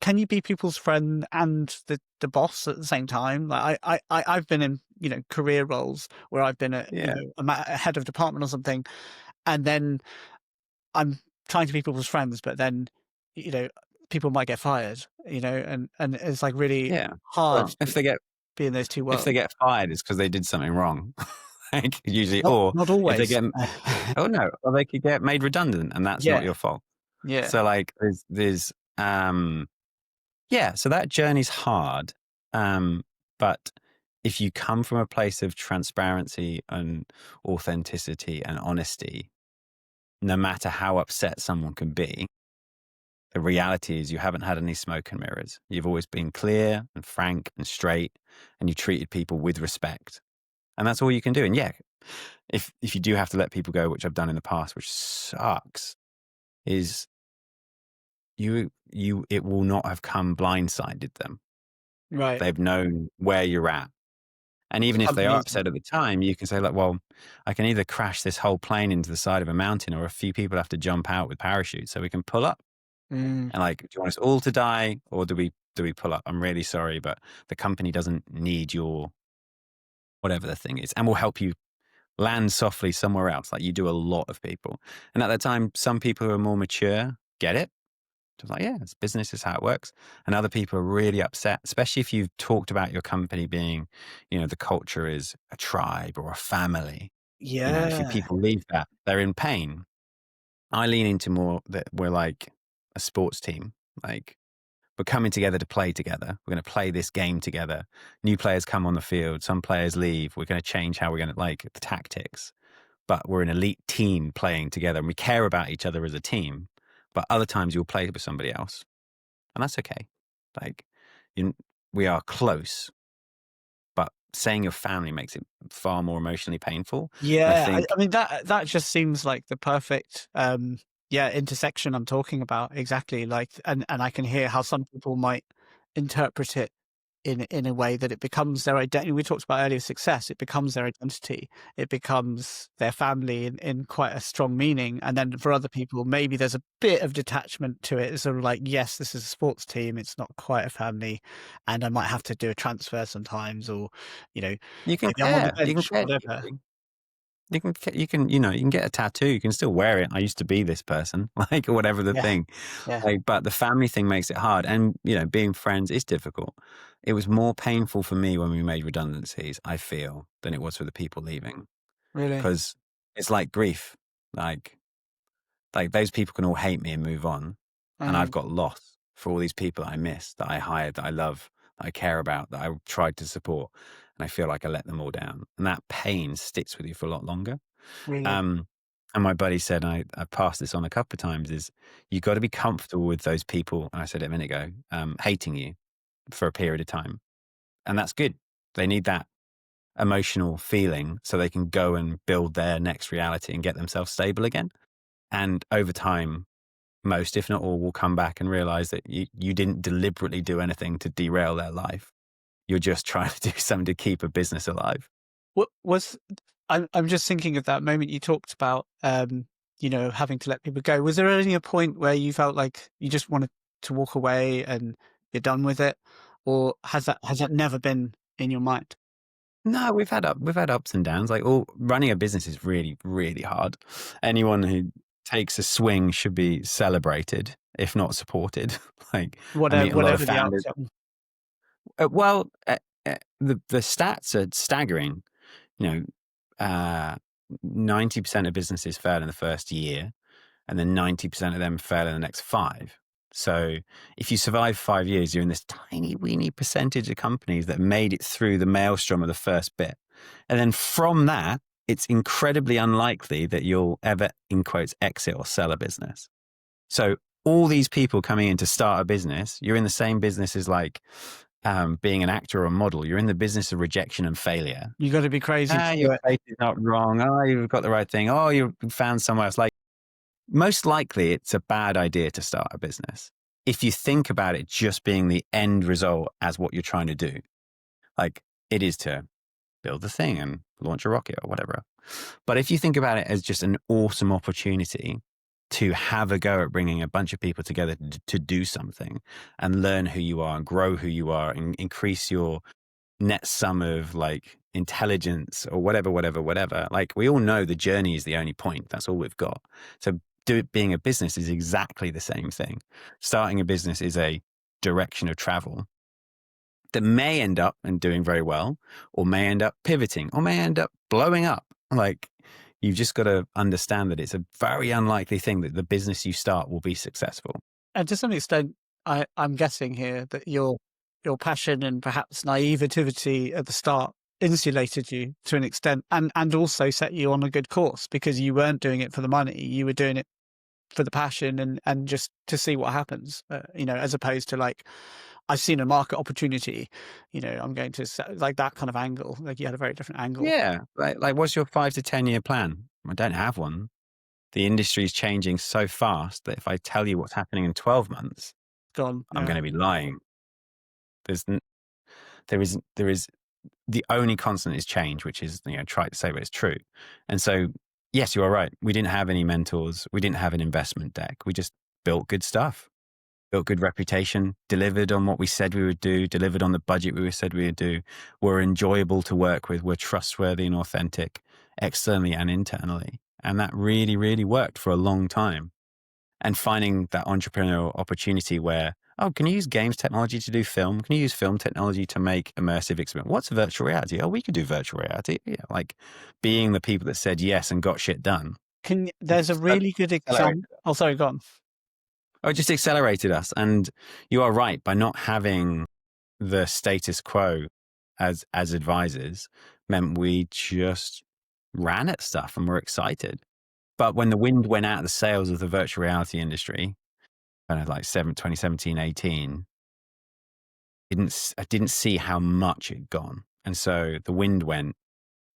[SPEAKER 2] can you be people's friend and the boss at the same time? Like I've been in, career roles where I've been
[SPEAKER 1] Yeah.
[SPEAKER 2] a head of department or something, and then I'm trying to be people's friends, but then, you know, people might get fired, and it's like really
[SPEAKER 1] Yeah.
[SPEAKER 2] hard
[SPEAKER 1] Well,
[SPEAKER 2] to be in those two
[SPEAKER 1] if they
[SPEAKER 2] worlds.
[SPEAKER 1] get fired, it's because they did something wrong. Like usually,
[SPEAKER 2] Not
[SPEAKER 1] or
[SPEAKER 2] not
[SPEAKER 1] if they
[SPEAKER 2] always.
[SPEAKER 1] get, oh no, or they could get made redundant, and that's not
[SPEAKER 2] Yeah,
[SPEAKER 1] your fault.
[SPEAKER 2] yeah,
[SPEAKER 1] So like, yeah. So that journey's hard, but if you come from a place of transparency and authenticity and honesty, no matter how upset someone can be, the reality is you haven't had any smoke and mirrors. You've always been clear and frank and straight, and you treated people with respect. And that's all you can do. And yeah, if you do have to let people go, which I've done in the past, which sucks, is it will not have come blindsided them.
[SPEAKER 2] right.
[SPEAKER 1] They've known where you're at. And
[SPEAKER 2] The
[SPEAKER 1] even if they are
[SPEAKER 2] companies.
[SPEAKER 1] upset at the time, you can say, like, well, I can either crash this whole plane into the side of a mountain, or a few people have to jump out with parachutes so we can pull up.
[SPEAKER 2] Mm,
[SPEAKER 1] And like, do you want us all to die, or do we pull up? I'm really sorry, but the company doesn't need your whatever the thing is, and we'll help you land softly somewhere else, like you do a lot of people. And at that time, some people who are more mature get it. Just like, yeah, it's business, is how it works. And other people are really upset, especially if you've talked about your company being, the culture is a tribe or a family. If you
[SPEAKER 2] yeah,
[SPEAKER 1] people leave that, they're in pain. I lean into more that we're like a sports team. Like we're coming together to play together. We're going to play this game together. New players come on the field. Some players leave. We're going to change how we're going to like the tactics, but we're an elite team playing together, and we care about each other as a team. But other times you'll play with somebody else, and that's okay. Like, you, we are close, but saying your family makes it far more emotionally painful. And I
[SPEAKER 2] yeah. I
[SPEAKER 1] think,
[SPEAKER 2] mean, that just seems like the perfect, intersection I'm talking about. Exactly. Like, and I can hear how some people might interpret it in a way that it becomes their identity. We talked about earlier success. It becomes their identity. It becomes their family in quite a strong meaning. And then for other people, maybe there's a bit of detachment to it. It's sort of like, yes, this is a sports team. It's not quite a family, and I might have to do a transfer sometimes, or you know,
[SPEAKER 1] You can
[SPEAKER 2] maybe I'm on the
[SPEAKER 1] care. You can
[SPEAKER 2] bench,
[SPEAKER 1] care
[SPEAKER 2] whatever.
[SPEAKER 1] deeply. You can get a tattoo. You can still wear it. I used to be this person, like, or whatever the
[SPEAKER 2] Yeah,
[SPEAKER 1] thing.
[SPEAKER 2] yeah,
[SPEAKER 1] Like, but the family thing makes it hard. And, being friends is difficult. It was more painful for me when we made redundancies, I feel, than it was for the people leaving.
[SPEAKER 2] really.
[SPEAKER 1] Because it's like grief. Like, those people can all hate me and move on. And I've
[SPEAKER 2] Um,
[SPEAKER 1] got lost for all these people I miss, that I hired, that I love, that I care about, that I tried to support. And I feel like I let them all down. And that pain sticks with you for a lot longer.
[SPEAKER 2] really,
[SPEAKER 1] Um, and my buddy said, I passed this on a couple of times, is you got to be comfortable with those people, and I said it a minute ago, hating you for a period of time. And that's good. They need that emotional feeling so they can go and build their next reality and get themselves stable again. And over time, most, if not all, will come back and realize that you didn't deliberately do anything to derail their life. You're just trying to do something to keep a business alive.
[SPEAKER 2] what was I'm just thinking of that moment you talked about, having to let people go. Was there only a point where you felt like you just wanted to walk away and you're done with it? Or has that never been in your mind?
[SPEAKER 1] No, we've had ups and downs. Like, all running a business is really, really hard. Anyone who takes a swing should be celebrated, if not supported. Like, I
[SPEAKER 2] Whatever
[SPEAKER 1] meet a lot of
[SPEAKER 2] whatever the
[SPEAKER 1] founders.
[SPEAKER 2] outcome.
[SPEAKER 1] Well, the stats are staggering. You know, 90% of businesses fail in the first year, and then 90% of them fail in the next 5. So if you survive 5 years, you're in this tiny weeny percentage of companies that made it through the maelstrom of the first bit. And then from that, it's incredibly unlikely that you'll ever, in quotes, exit or sell a business. So all these people coming in to start a business, you're in the same business as, like, being an actor or a model. You're in the business of rejection and failure.
[SPEAKER 2] You gotta be crazy to
[SPEAKER 1] Your
[SPEAKER 2] do it.
[SPEAKER 1] face is not wrong. Oh, you've got the right thing. Oh, you found somewhere else. Like, most likely it's a bad idea to start a business if you think about it just being the end result as what you're trying to do. Like, it is to build the thing and launch a rocket or whatever. But if you think about it as just an awesome opportunity to have a go at bringing a bunch of people together to do something and learn who you are and grow who you are and increase your net sum of, like, intelligence or whatever. Like, we all know the journey is the only point. That's all we've got. So being a business is exactly the same thing. Starting a business is a direction of travel that may end up and doing very well, or may end up pivoting, or may end up blowing up. Like, you've just got to understand that it's a very unlikely thing that the business you start will be successful.
[SPEAKER 2] And to some extent, I'm guessing here that your passion and perhaps naivety at the start insulated you to an extent, and also set you on a good course, because you weren't doing it for the money. You were doing it for the passion and just to see what happens, as opposed to like, I've seen a market opportunity, I'm going to like that kind of angle. Like, you had a very different angle.
[SPEAKER 1] Yeah. Like, what's your 5 to 10 year plan? I don't have one. The industry is changing so fast that if I tell you what's happening in 12 months,
[SPEAKER 2] Gone.
[SPEAKER 1] I'm
[SPEAKER 2] Yeah.
[SPEAKER 1] going to be lying. There's, there is the only constant is change, which is, try to say, but it's true. And so, yes, you are right. We didn't have any mentors. We didn't have an investment deck. We just built good stuff, built good reputation, delivered on what we said we would do, delivered on the budget we said we would do. We're enjoyable to work with. We're trustworthy and authentic, externally and internally. And that really, really worked for a long time. And finding that entrepreneurial opportunity where, oh, can you use games technology to do film? Can you use film technology to make immersive experience? What's virtual reality? Oh, we could do virtual reality. Yeah, like, being the people that said yes and got shit done.
[SPEAKER 2] There's a really good
[SPEAKER 1] Accelerated.
[SPEAKER 2] example. Oh, sorry, go on.
[SPEAKER 1] Oh, it just accelerated us. And you are right, by not having the status quo as advisors meant we just ran at stuff and were excited. But when the wind went out of the sails of the virtual reality industry, kind of like 2017, 18, I didn't see how much it'd gone. And so the wind went,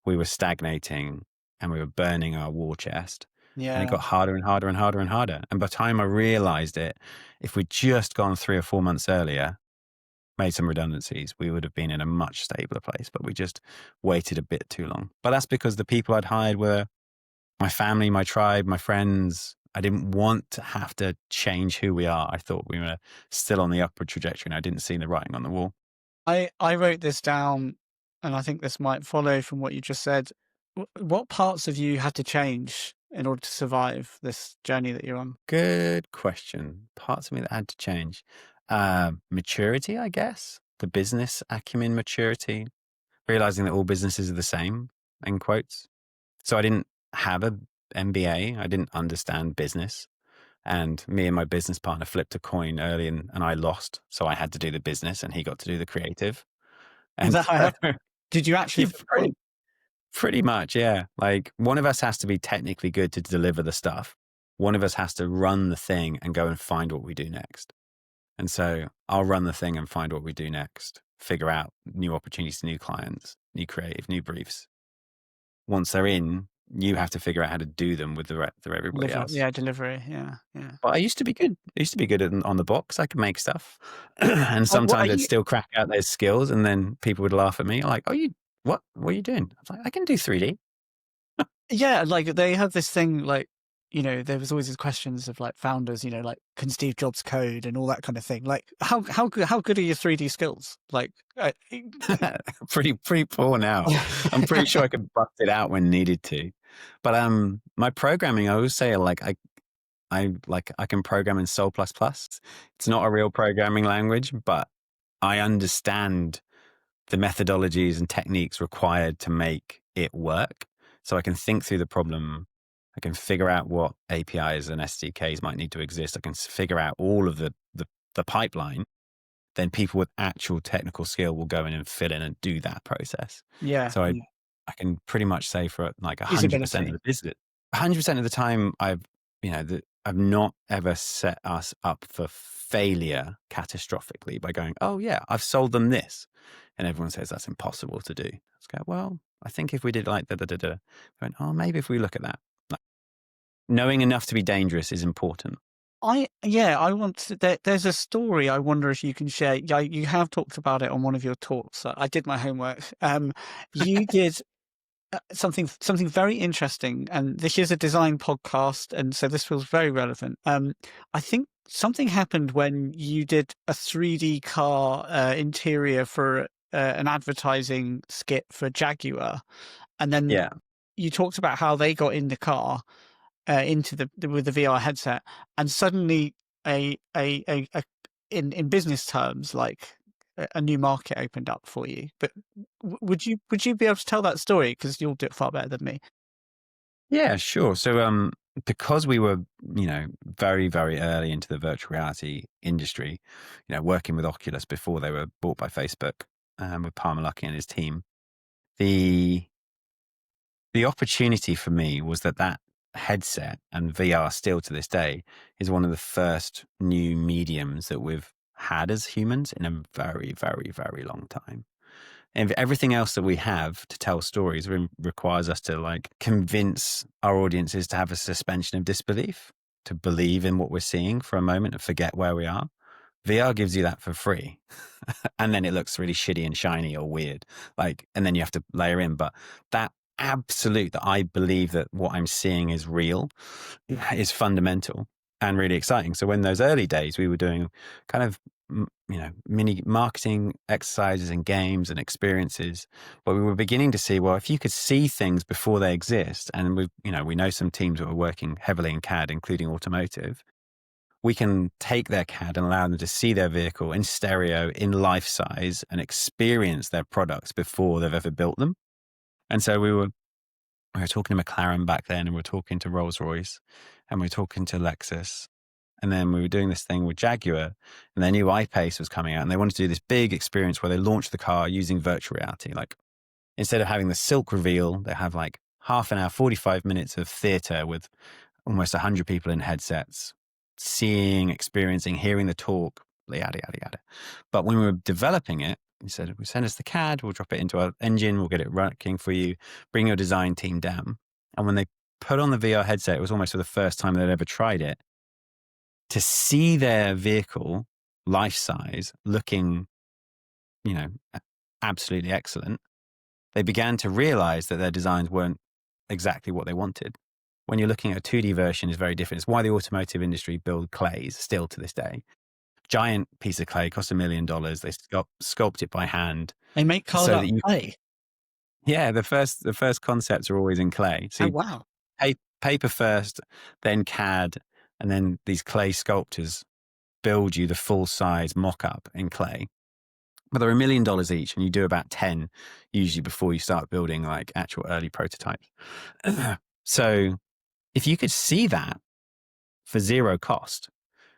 [SPEAKER 1] we were stagnating, and we were burning our war chest. And it
[SPEAKER 2] Yeah.
[SPEAKER 1] got harder and harder and harder and harder. And by the time I realized it, if we'd just gone 3 or 4 months earlier, made some redundancies, we would have been in a much stabler place, but we just waited a bit too long. But that's because the people I'd hired were my family, my tribe, my friends. I didn't want to have to change who we are. I thought we were still on the upward trajectory and I didn't see the writing on the wall.
[SPEAKER 2] I wrote this down, and I think this might follow from what you just said. What parts of you had to change in order to survive this journey that you're on?
[SPEAKER 1] Good question. Parts of me that had to change. Maturity, I guess. The business acumen maturity, realizing that all businesses are the same, in quotes. So I didn't have a MBA. I didn't understand business. And me and my business partner flipped a coin early and I lost. So I had to do the business and he got to do the creative.
[SPEAKER 2] Is
[SPEAKER 1] And
[SPEAKER 2] that how it
[SPEAKER 1] so,
[SPEAKER 2] happened? Did you actually
[SPEAKER 1] yeah,
[SPEAKER 2] flip a coin?
[SPEAKER 1] pretty much, yeah. Like one of us has to be technically good to deliver the stuff. One of us has to run the thing and go and find what we do next. And so I'll run the thing and find what we do next, figure out new opportunities, new clients, new creative, new briefs. Once they're in, you have to figure out how to do them with everybody else.
[SPEAKER 2] Delivery. Yeah, yeah.
[SPEAKER 1] But I used to be good. I used to be good on the box. I could make stuff. And
[SPEAKER 2] What are
[SPEAKER 1] sometimes I'd
[SPEAKER 2] you?
[SPEAKER 1] still crack out those skills and then people would laugh at me like, oh, what are you doing? I was like, I can do 3D.
[SPEAKER 2] Yeah, like they have this thing, like, there was always these questions of like founders, like, can Steve Jobs code and all that kind of thing. Like, how good are your 3D skills? Like,
[SPEAKER 1] Pretty poor now. I'm pretty sure I could bust it out when needed to. But my programming, I always say like I can program in Sol++. It's not a real programming language, but I understand the methodologies and techniques required to make it work. So I can think through the problem. I can figure out what APIs and SDKs might need to exist. I can figure out all of the pipeline. Then people with actual technical skill will go in and fill in and do that process.
[SPEAKER 2] yeah,
[SPEAKER 1] So I,
[SPEAKER 2] yeah.
[SPEAKER 1] I can pretty much say for like 100% of
[SPEAKER 2] Feasibility.
[SPEAKER 1] the business, 100% of the time I've not ever set us up for failure catastrophically by going, oh yeah, I've sold them this. And everyone says that's impossible to do. Let's go, well, I think if we did like da. Going, oh, maybe if we look at that. Like, knowing enough to be dangerous is important.
[SPEAKER 2] I want to. There's a story. I wonder if you can share. Yeah, you have talked about it on one of your talks. I did my homework. You did something very interesting, and this is a design podcast, and so this feels very relevant. I think something happened when you did a 3D car interior for an advertising skit for Jaguar, and then
[SPEAKER 1] Yeah.
[SPEAKER 2] you talked about how they got in the car into with the VR headset, and suddenly a in business terms, like a new market opened up for you. But would you be able to tell that story, because you'll do it far better than me?
[SPEAKER 1] Yeah, sure. So, because we were, very, very early into the virtual reality industry, working with Oculus before they were bought by Facebook, with Palmer Luckey and his team, the the opportunity for me was that headset and VR still to this day is one of the first new mediums that we've had as humans in a very, very, very long time. And everything else that we have to tell stories requires us to like convince our audiences to have a suspension of disbelief, to believe in what we're seeing for a moment and forget where we are. VR gives you that for free. And then it looks really shitty and shiny or weird. Like, and then you have to layer in. But that absolute that I believe that what I'm seeing is real is fundamental and really exciting. So when those early days we were doing kind of mini marketing exercises and games and experiences, but we were beginning to see, well, if you could see things before they exist, and we know some teams that are working heavily in CAD, including Automotive, we can take their CAD and allow them to see their vehicle in stereo, in life size, and experience their products before they've ever built them. And so we were talking to McLaren back then, and we were talking to Rolls-Royce, and we were talking to Lexus. And then we were doing this thing with Jaguar, and their new I-Pace was coming out, and they wanted to do this big experience where they launched the car using virtual reality. Like, instead of having the silk reveal, they have like half an hour, 45 minutes of theater with almost 100 people in headsets, seeing, experiencing, hearing the talk, yada, yada, yada. But when we were developing it, he said, we send us the CAD, we'll drop it into our engine, we'll get it working for you, bring your design team down. And when they put on the VR headset, it was almost for the first time they'd ever tried it, to see their vehicle life size looking you know, absolutely excellent, they began to realize that their designs weren't exactly what they wanted. When you're looking at a 2D version is very different. It's why the automotive industry build clays still to this day. Giant piece of clay costs $1 million. They sculpt it by hand
[SPEAKER 2] They make cars
[SPEAKER 1] so
[SPEAKER 2] out
[SPEAKER 1] that
[SPEAKER 2] of
[SPEAKER 1] you,
[SPEAKER 2] clay.
[SPEAKER 1] yeah, the first concepts are always in clay. So
[SPEAKER 2] Oh,
[SPEAKER 1] you
[SPEAKER 2] wow.
[SPEAKER 1] paper first, then CAD, and then these clay sculptors build you the full size mock up in clay. But they're $1 million each, and you do about 10 usually before you start building like actual early prototypes. So if you could see that for zero cost,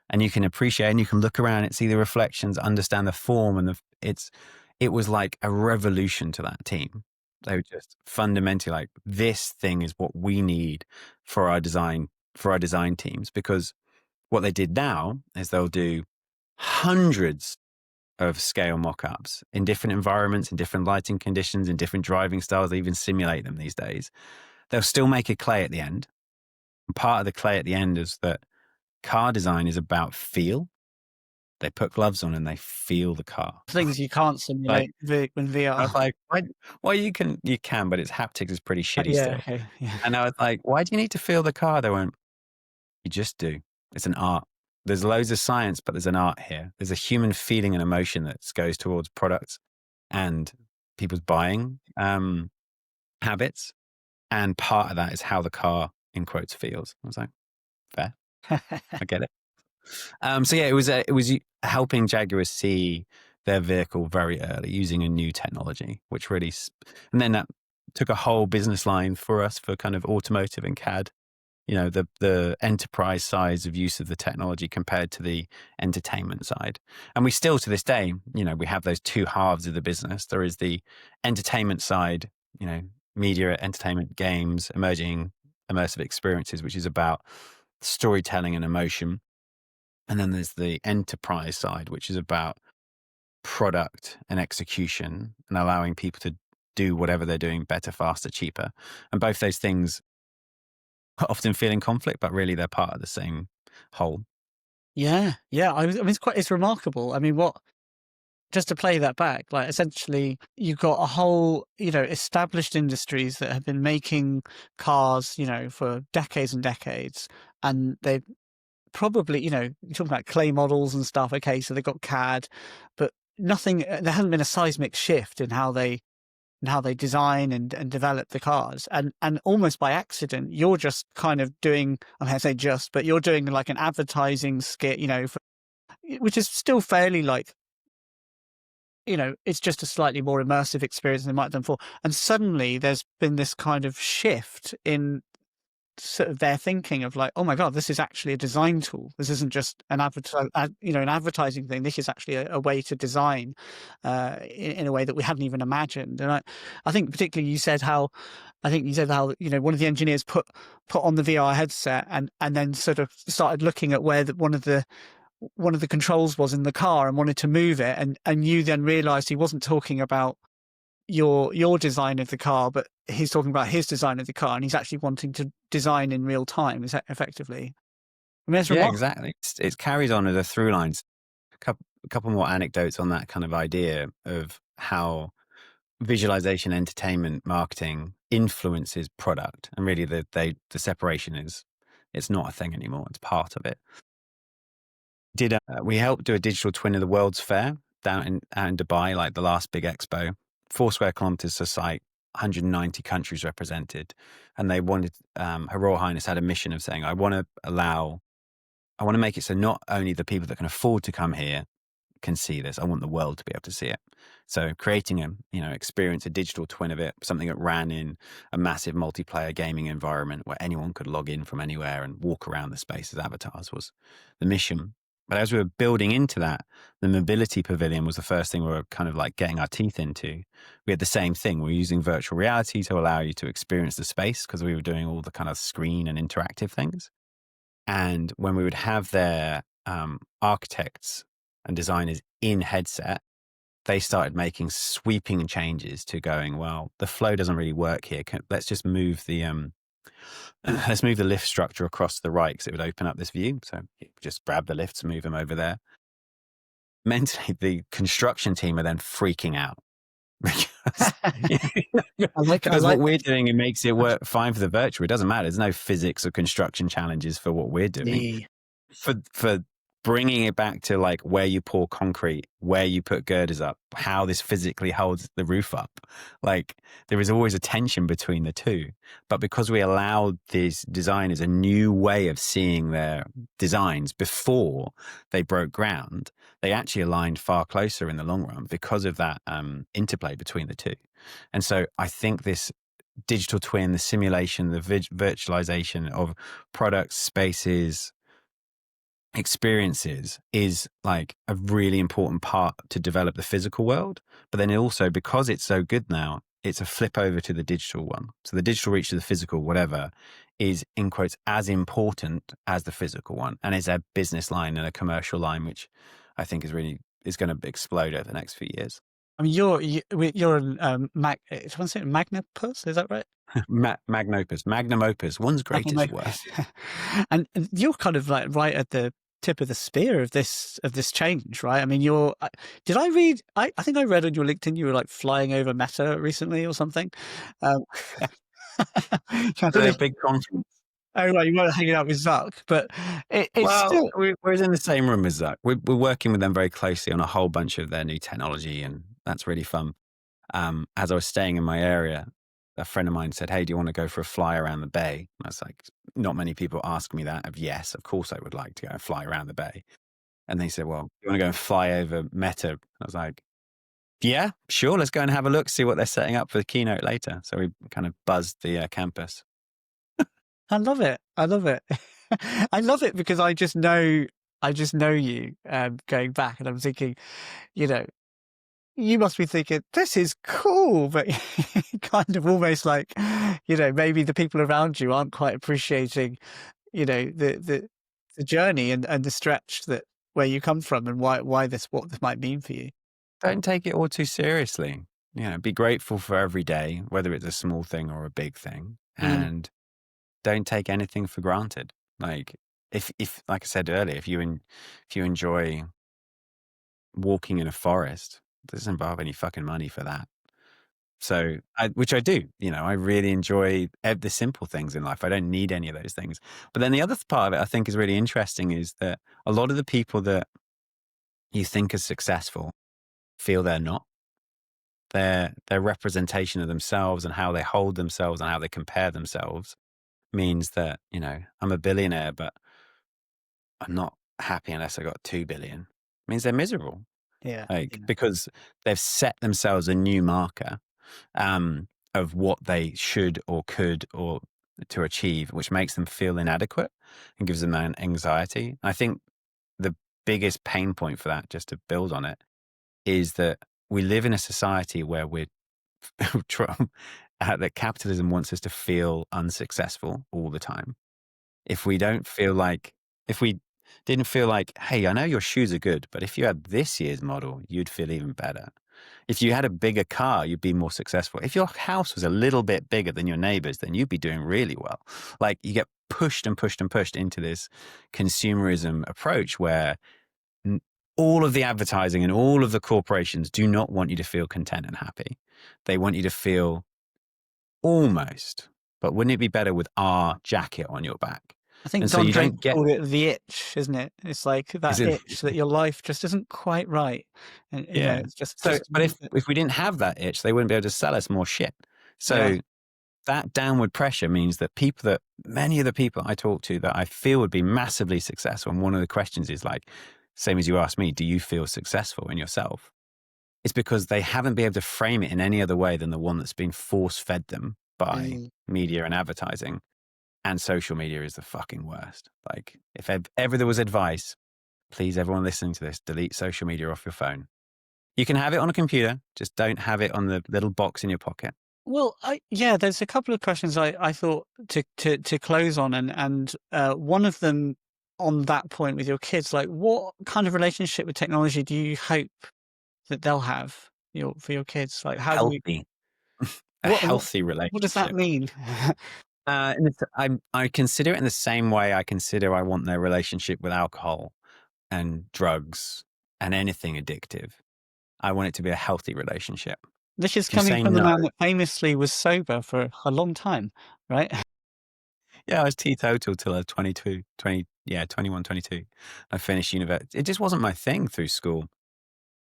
[SPEAKER 1] and you can appreciate and you can look around and see the reflections, understand the form, and it was like a revolution to that team. They were just fundamentally like, this thing is what we need for our design teams, because what they did now is they'll do hundreds of scale mock-ups in different environments, in different lighting conditions, in different driving styles. They even simulate them these days. They'll still make a clay at the end. And part of the clay at the end is that car design is about feel. They put gloves on and they feel the car.
[SPEAKER 2] Things you can't
[SPEAKER 1] Like,
[SPEAKER 2] simulate with
[SPEAKER 1] I
[SPEAKER 2] VR.
[SPEAKER 1] was like, why? Well, you can, but its haptics is pretty shitty
[SPEAKER 2] Yeah,
[SPEAKER 1] still.
[SPEAKER 2] okay. Yeah.
[SPEAKER 1] And I was like, why do you need to feel the car? They went, you just do. It's an art. There's loads of science, but there's an art here. There's a human feeling and emotion that goes towards products and people's buying habits. And part of that is how the car, in quotes, feels. I was like, fair. I get it. So yeah, it was helping Jaguar see their vehicle very early using a new technology, which really, and then that took a whole business line for us for kind of automotive and CAD. The enterprise size of use of the technology compared to the entertainment side. And we still, to this day, we have those two halves of the business. There is the entertainment side, media, entertainment, games, emerging immersive experiences, which is about storytelling and emotion. And then there's the enterprise side, which is about product and execution and allowing people to do whatever they're doing better, faster, cheaper. And both those things often feel in conflict, but really they're part of the same whole.
[SPEAKER 2] Yeah, yeah. I mean, it's remarkable. I mean, just to play that back, like essentially you've got a whole, established industries that have been making cars, for decades and decades, and they've probably, you're talking about clay models and stuff. Okay, so they've got CAD, but nothing. There hasn't been a seismic shift in how they design and develop the cars, and almost by accident, you're just kind of doing. I mean, I say just, but you're doing like an advertising skit, which is still fairly like, it's just a slightly more immersive experience than they might have done before. And suddenly there's been this kind of shift in sort of their thinking of like, oh my God, this is actually a design tool. This isn't just an an advertising thing. This is actually a way to design in a way that we hadn't even imagined. And I think particularly I think you said how one of the engineers put on the VR headset and then sort of started looking at where one of the controls was in the car and wanted to move it, and you then realized he wasn't talking about your design of the car, but he's talking about his design of the car, and he's actually wanting to design in real time. Is that effectively? I mean, it's
[SPEAKER 1] Yeah,
[SPEAKER 2] remarkable.
[SPEAKER 1] exactly. It carries on with the through lines. A couple more anecdotes on that kind of idea of how visualization, entertainment, marketing influences product, and really the separation is, it's not a thing anymore. It's part of it. We helped do a digital twin of the World's Fair out in Dubai, like the last big expo, 4 square kilometers to site, 190 countries represented, and they wanted, Her Royal Highness had a mission of saying, I want to make it so not only the people that can afford to come here can see this, I want the world to be able to see it. So creating experience, a digital twin of it, something that ran in a massive multiplayer gaming environment where anyone could log in from anywhere and walk around the space as avatars was the mission. But as we were building into that, the mobility pavilion was the first thing we were kind of like getting our teeth into. We had the same thing. We were using virtual reality to allow you to experience the space because we were doing all the kind of screen and interactive things. And when we would have their architects and designers in headset, they started making sweeping changes to going, well, the flow doesn't really work here. Let's just move the let's move the lift structure across to the right because it would open up this view. So you just grab the lifts, move them over there. mentally, the construction team are then freaking out because,
[SPEAKER 2] I
[SPEAKER 1] because
[SPEAKER 2] like
[SPEAKER 1] what we're doing, it makes it work fine for the virtual. It doesn't matter. There's no physics or construction challenges for what we're doing.
[SPEAKER 2] the
[SPEAKER 1] For bringing it back to like where you pour concrete, where you put girders up, how this physically holds the roof up. Like there is always a tension between the two. But because we allowed these designers a new way of seeing their designs before they broke ground, they actually aligned far closer in the long run because of that interplay between the two. And so I think this digital twin, the simulation, the virtualization of products, spaces, experiences is like a really important part to develop the physical world. But then also, because it's so good now, it's a flip over to the digital one. So the digital reach to the physical, whatever, is in quotes as important as the physical one, and is a business line and a commercial line, which I think is going to explode over the next few years.
[SPEAKER 2] I mean, you're an someone say Magnopus, is that right?
[SPEAKER 1] Magnopus, magnum opus, one's greatest work.
[SPEAKER 2] And you're kind of like right at the tip of the spear of this change, right? I mean, did I read? I think I read on your LinkedIn you were like flying over Meta recently or something. Um, I don't know
[SPEAKER 1] The
[SPEAKER 2] if,
[SPEAKER 1] big conference.
[SPEAKER 2] oh right, you weren't hanging out with Zuck, but it's
[SPEAKER 1] Well,
[SPEAKER 2] still
[SPEAKER 1] we're in the same room as Zuck. We're working with them very closely on a whole bunch of their new technology, and that's really fun. As I was staying in my area, a friend of mine said, "Hey, do you want to go for a fly around the bay?" And I was like, not many people ask me that. Of yes, of course I would like to go and fly around the bay. And they said, "Well, you want to go and fly over Meta?" I was like, "Yeah, sure. Let's go and have a look, see what they're setting up for the keynote later." So we kind of buzzed the campus.
[SPEAKER 2] I love it. I love it. I love it because I just know you going back, and I'm thinking, you know, you must be thinking this is cool, but kind of almost like, you know, maybe the people around you aren't quite appreciating, you know, the journey and the stretch that where you come from and what this might mean for you.
[SPEAKER 1] Don't take it all too seriously. Be grateful for every day, whether it's a small thing or a big thing,
[SPEAKER 2] Mm.
[SPEAKER 1] and don't take anything for granted. Like if like I said earlier, if you enjoy walking in a forest, it doesn't involve any fucking money for that. So, which I do. I really enjoy the simple things in life. I don't need any of those things. But then the other part of it, I think, is really interesting, is that a lot of the people that you think are successful feel they're not. Their representation of themselves and how they hold themselves and how they compare themselves means that I'm a billionaire, but I'm not happy unless I got 2 billion. Means they're miserable,
[SPEAKER 2] Yeah.
[SPEAKER 1] like
[SPEAKER 2] Yeah.
[SPEAKER 1] because they've set themselves a new marker of what they should or could or to achieve, which makes them feel inadequate and gives them an anxiety. I think the biggest pain point for that, just to build on it, is that we live in a society where that capitalism wants us to feel unsuccessful all the time. If we don't feel like, if we didn't feel like, hey, I know your shoes are good, but if you had this year's model, you'd feel even better. If you had a bigger car, you'd be more successful. If your house was a little bit bigger than your neighbor's, then you'd be doing really well. Like you get pushed and pushed and pushed into this consumerism approach where all of the advertising and all of the corporations do not want you to feel content and happy. They want you to feel almost, but wouldn't it be better with our jacket on your back?
[SPEAKER 2] I think
[SPEAKER 1] And so
[SPEAKER 2] Don
[SPEAKER 1] you don't
[SPEAKER 2] Draper
[SPEAKER 1] get,
[SPEAKER 2] called it the itch, isn't it? It's like
[SPEAKER 1] is
[SPEAKER 2] that
[SPEAKER 1] it,
[SPEAKER 2] itch that your life just isn't quite right, and you know,
[SPEAKER 1] yeah.
[SPEAKER 2] it's just
[SPEAKER 1] So, but
[SPEAKER 2] want it.
[SPEAKER 1] if we didn't have that itch, they wouldn't be able to sell us more shit.
[SPEAKER 2] Yeah.
[SPEAKER 1] So that downward pressure means that many of the people I talk to that I feel would be massively successful, and one of the questions is like, same as you asked me, do you feel successful in yourself? It's because they haven't been able to frame it in any other way than the one that's been force fed them by
[SPEAKER 2] Mm.
[SPEAKER 1] media and advertising. And social media is the fucking worst. Like, if ever there was advice, please, everyone listening to this, delete social media off your phone. You can have it on a computer, just don't have it on the little box in your pocket.
[SPEAKER 2] Well, there's a couple of questions I thought to close on, and one of them on that point with your kids, like what kind of relationship with technology do you hope that they'll have for your kids? Like, how do we
[SPEAKER 1] Healthy, a
[SPEAKER 2] what what
[SPEAKER 1] healthy
[SPEAKER 2] what does that
[SPEAKER 1] relationship.
[SPEAKER 2] mean?
[SPEAKER 1] I consider it in the same way I consider I want their relationship with alcohol and drugs and anything addictive, I want it to be a healthy relationship.
[SPEAKER 2] This is
[SPEAKER 1] If you
[SPEAKER 2] coming
[SPEAKER 1] say
[SPEAKER 2] from the
[SPEAKER 1] no,
[SPEAKER 2] man that famously was sober for a long time, right?
[SPEAKER 1] yeah, I was teetotal till I was 22, 20, yeah, 21, 22. I finished university. It just wasn't my thing through school.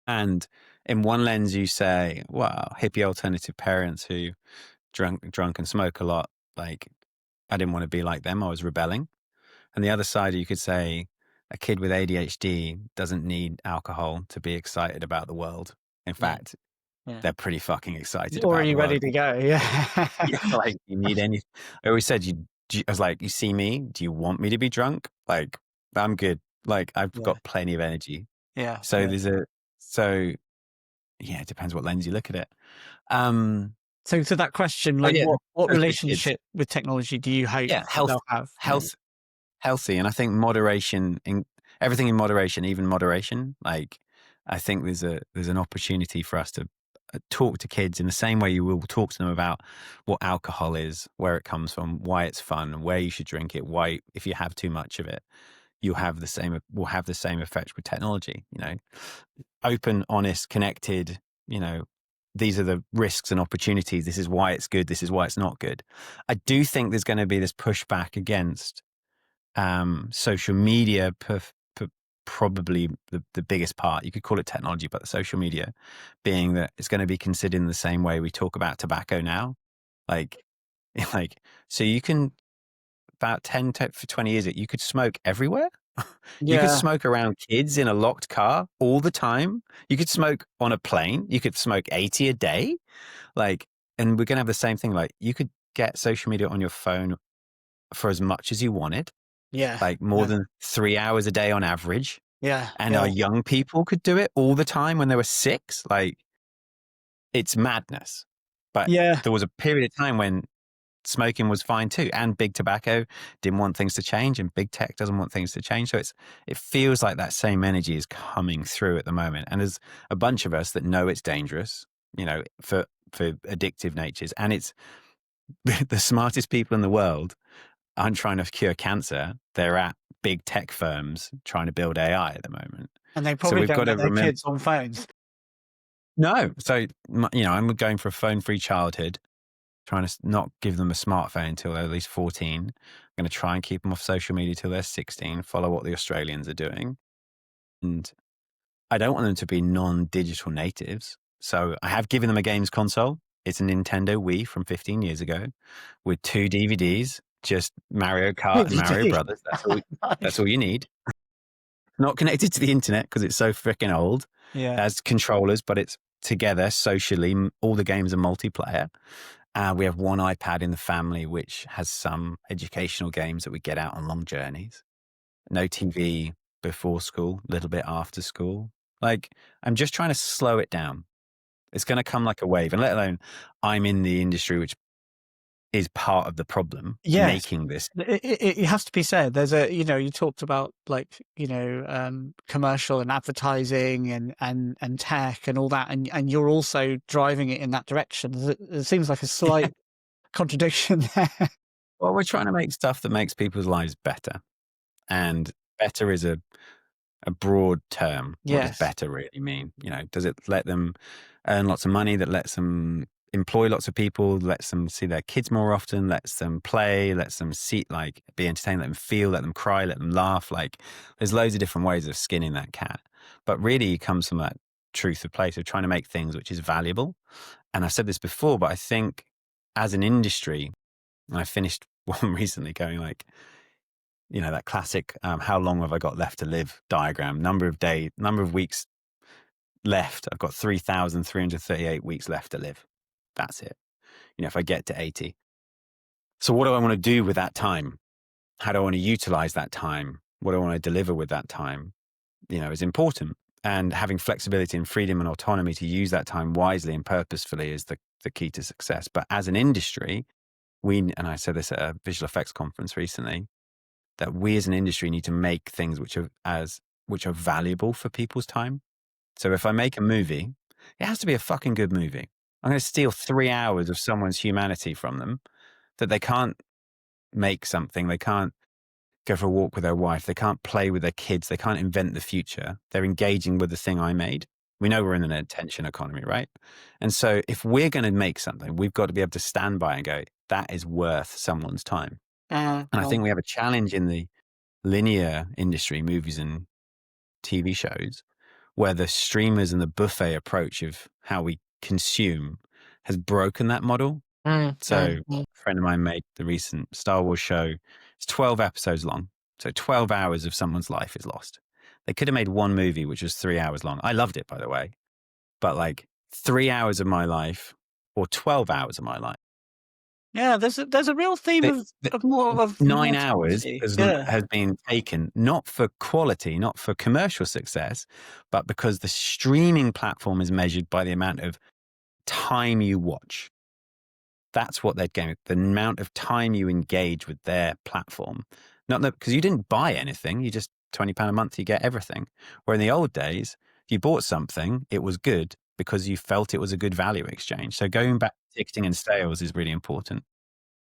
[SPEAKER 1] And in one lens, you say, wow, hippie alternative parents who drunk and smoke a lot. Like, I didn't want to be like them. I was rebelling. And the other side, you could say a kid with ADHD doesn't need alcohol to be excited about the world. In
[SPEAKER 2] Yeah,
[SPEAKER 1] fact,
[SPEAKER 2] yeah.
[SPEAKER 1] they're pretty fucking excited about
[SPEAKER 2] Already
[SPEAKER 1] the world.
[SPEAKER 2] ready to go, yeah.
[SPEAKER 1] Yeah, like, you need any I always said, I was like, "You see me? Do you want me to be drunk? Like, I'm good. Like, I've
[SPEAKER 2] Yeah,
[SPEAKER 1] got plenty of energy."
[SPEAKER 2] yeah,
[SPEAKER 1] So
[SPEAKER 2] yeah.
[SPEAKER 1] there's a so yeah, it depends what lens you look at it. Um,
[SPEAKER 2] So to that question,
[SPEAKER 1] oh
[SPEAKER 2] like
[SPEAKER 1] yeah,
[SPEAKER 2] what
[SPEAKER 1] so for kids,
[SPEAKER 2] relationship with technology do you hope
[SPEAKER 1] yeah,
[SPEAKER 2] that they'll have? Yeah.
[SPEAKER 1] health healthy, and I think moderation in everything in moderation, even moderation. Like, I think there's an opportunity for us to talk to kids in the same way you will talk to them about what alcohol is, where it comes from, why it's fun, where you should drink it, why if you have too much of it, you have the same will have the same effect with technology. You know, open, honest, connected. You know, these are the risks and opportunities. This is why it's good. This is why it's not good. I do think there's going to be this pushback against social media, probably the biggest part. You could call it technology, but the social media being that it's going to be considered in the same way we talk about tobacco now. Like, like, so you can, about 10 for 20 years, you could smoke everywhere. You could
[SPEAKER 2] Yeah,
[SPEAKER 1] smoke around kids in a locked car all the time. You could smoke on a plane. You could smoke 80 a day. Like, and we're going to have the same thing. Like, you could get social media on your phone for as much as you wanted,
[SPEAKER 2] yeah,
[SPEAKER 1] like more
[SPEAKER 2] yeah,
[SPEAKER 1] than 3 hours a day on average.
[SPEAKER 2] yeah,
[SPEAKER 1] And our
[SPEAKER 2] yeah,
[SPEAKER 1] young people could do it all the time when they were six. Like, it's madness. But
[SPEAKER 2] yeah.
[SPEAKER 1] there was a period of time when smoking was fine too, and big tobacco didn't want things to change, and big tech doesn't want things to change. So it feels like that same energy is coming through at the moment. And there's a bunch of us that know it's dangerous, you know, for addictive natures. And it's the smartest people in the world aren't trying to cure cancer. They're at big tech firms trying to build AI at the moment.
[SPEAKER 2] And they
[SPEAKER 1] So
[SPEAKER 2] probably
[SPEAKER 1] we've
[SPEAKER 2] don't
[SPEAKER 1] got to
[SPEAKER 2] let their
[SPEAKER 1] remember.
[SPEAKER 2] kids on phones.
[SPEAKER 1] No. So, you know, I'm going for a phone free childhood, trying to not give them a smartphone until they're at least 14. I'm going to try and keep them off social media till they're 16, follow what the Australians are doing. And I don't want them to be non digital natives. So I have given them a games console. It's a Nintendo Wii from 15 years ago with 2 DVDs, just Mario Kart and Mario
[SPEAKER 2] DVD.
[SPEAKER 1] Brothers. That's
[SPEAKER 2] Nice.
[SPEAKER 1] all you need. Not connected to the internet because it's so freaking old.
[SPEAKER 2] Yeah.
[SPEAKER 1] As controllers, but it's together socially. All the games are multiplayer. We have one iPad in the family, which has some educational games that we get out on long journeys. No TV before school, a little bit after school. Like, I'm just trying to slow it down. It's going to come like a wave, and let alone I'm in the industry, which is part of the problem,
[SPEAKER 2] Yes.
[SPEAKER 1] making this.
[SPEAKER 2] It has to be said. There's a, you talked about like, commercial and advertising and tech and all that, and you're also driving it in that direction. There seems like a slight contradiction there.
[SPEAKER 1] Well, we're trying to make stuff that makes people's lives better, and better is a broad term. What does
[SPEAKER 2] Yes.
[SPEAKER 1] better really mean? You know, does it let them earn lots of money, that lets them employ lots of people, lets them see their kids more often, lets them play, lets them see, like, be entertained, let them feel, let them cry, let them laugh. Like, there's loads of different ways of skinning that cat. But really it comes from that truth of place of trying to make things which is valuable. And I've said this before, but I think as an industry, and I finished one recently going like, you know, that classic, how long have I got left to live diagram, number of weeks left. I've got 3,338 weeks left to live. That's it. You know, if I get to 80. So what do I want to do with that time? How do I want to utilize that time? What do I want to deliver with that time? You know, is important. And having flexibility and freedom and autonomy to use that time wisely and purposefully is the key to success. But as an industry, and I said this at a visual effects conference recently, that we as an industry need to make things which are valuable for people's time. So if I make a movie, it has to be a fucking good movie. I'm going to steal 3 hours of someone's humanity from them that they can't make something. They can't. go for a walk with their wife. They can't play with their kids. They can't invent the future. They're engaging with the thing I made. We know we're in an attention economy, right? And so if we're going to make something, we've got to be able to stand by and go, that is worth someone's time. And I
[SPEAKER 2] Well,
[SPEAKER 1] think we have a challenge in the linear industry, movies and TV shows, where the streamers and the buffet approach of how we consume has broken that model. So a friend of mine made the recent Star Wars show. It's 12 episodes long. So 12 hours of someone's life is lost. They could have made one movie, which was 3 hours long. I loved it, by the way. But like 3 hours of my life or 12 hours of my life.
[SPEAKER 2] yeah, there's a real theme
[SPEAKER 1] The,
[SPEAKER 2] of
[SPEAKER 1] the
[SPEAKER 2] more of
[SPEAKER 1] 9 hours
[SPEAKER 2] mortality. Yeah.
[SPEAKER 1] has been taken not for quality, not for commercial success, but because the streaming platform is measured by the amount of time you watch. That's what they're getting, the amount of time you engage with their platform. Not that, because you didn't buy anything, you just £20 a month, you get everything. Where in the old days, if you bought something, it was good because you felt it was a good value exchange. So going back to ticketing and sales is really important.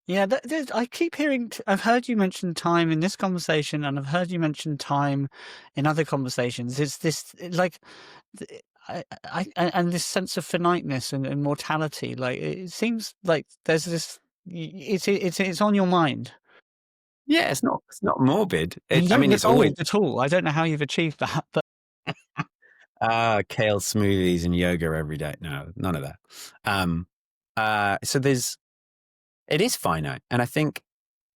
[SPEAKER 2] Yeah, I keep hearing. I've heard you mention time in this conversation, and I've heard you mention time in other conversations. It's this like, and this sense of finiteness and mortality. Like it seems like there's this. It's on your mind,
[SPEAKER 1] Yeah, it's not morbid.
[SPEAKER 2] and you
[SPEAKER 1] I
[SPEAKER 2] don't
[SPEAKER 1] mean,
[SPEAKER 2] look
[SPEAKER 1] it's always
[SPEAKER 2] old at all. I don't know how you've achieved that, but
[SPEAKER 1] kale smoothies and yoga every day. No, none of that. So it is finite, and I think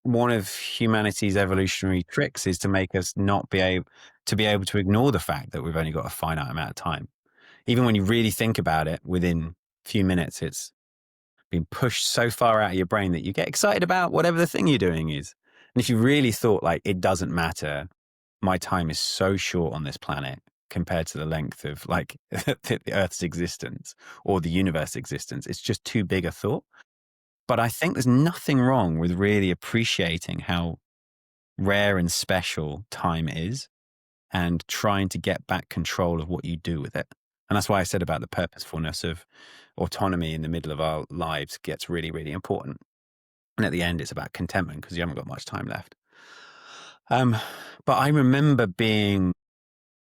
[SPEAKER 1] one of humanity's evolutionary tricks is to make us not be able to ignore the fact that we've only got a finite amount of time. Even when you really think about it, within a few minutes, it's been pushed so far out of your brain that you get excited about whatever the thing you're doing is. And if you really thought like it doesn't matter, my time is so short on this planet compared to the length of like the Earth's existence or the universe existence, it's just too big a thought. But I think there's nothing wrong with really appreciating how rare and special time is and trying to get back control of what you do with it. And that's why I said about the purposefulness of autonomy in the middle of our lives gets really, really important. And at the end, it's about contentment because you haven't got much time left. But I remember being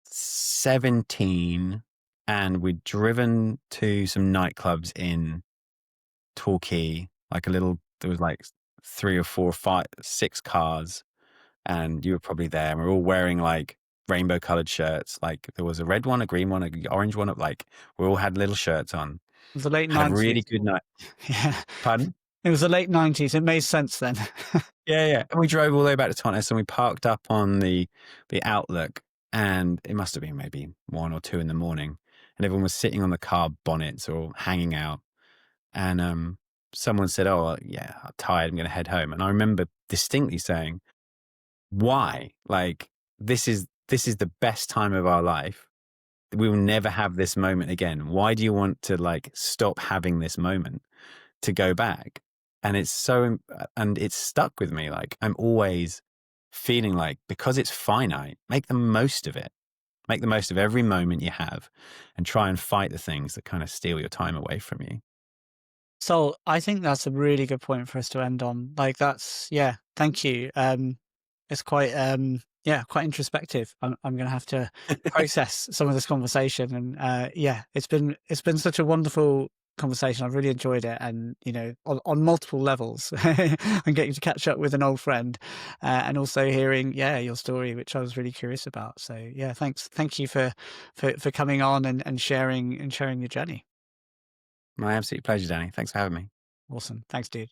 [SPEAKER 1] 17 and we'd driven to some nightclubs in Torquay, there was like 3 or 4, 5, 6 cars, and you were probably there. And we were all wearing like rainbow colored shirts. Like there was a red one, a green one, an orange one. Like we all had little shirts on.
[SPEAKER 2] it was the late
[SPEAKER 1] Had a really
[SPEAKER 2] '90s.
[SPEAKER 1] good night.
[SPEAKER 2] Yeah,
[SPEAKER 1] Pardon?
[SPEAKER 2] it was the late '90s. It made sense then.
[SPEAKER 1] Yeah, yeah. And we drove all the way back to Totnes and we parked up on the Outlook, and it must have been maybe 1 or 2 in the morning, and everyone was sitting on the car bonnets or hanging out. And someone said, "Oh, yeah, I'm tired. I'm going to head home." And I remember distinctly saying, "Why? Like this is the best time of our life. We will never have this moment again. Why do you want to like stop having this moment to go back?" And it's stuck with me. Like I'm always feeling like, because it's finite, make the most of it. Make the most of every moment you have and try and fight the things that kind of steal your time away from you.
[SPEAKER 2] So I think that's a really good point for us to end on. Like yeah, thank you. It's quite quite introspective. I'm going to have to process some of this conversation, and yeah, it's been such a wonderful conversation. I've really enjoyed it, and on multiple levels. I'm getting to catch up with an old friend, and also hearing your story, which I was really curious about. So yeah, thank you for coming on and sharing your journey.
[SPEAKER 1] My absolute pleasure, Danny. Thanks for having me.
[SPEAKER 2] Awesome, thanks, dude.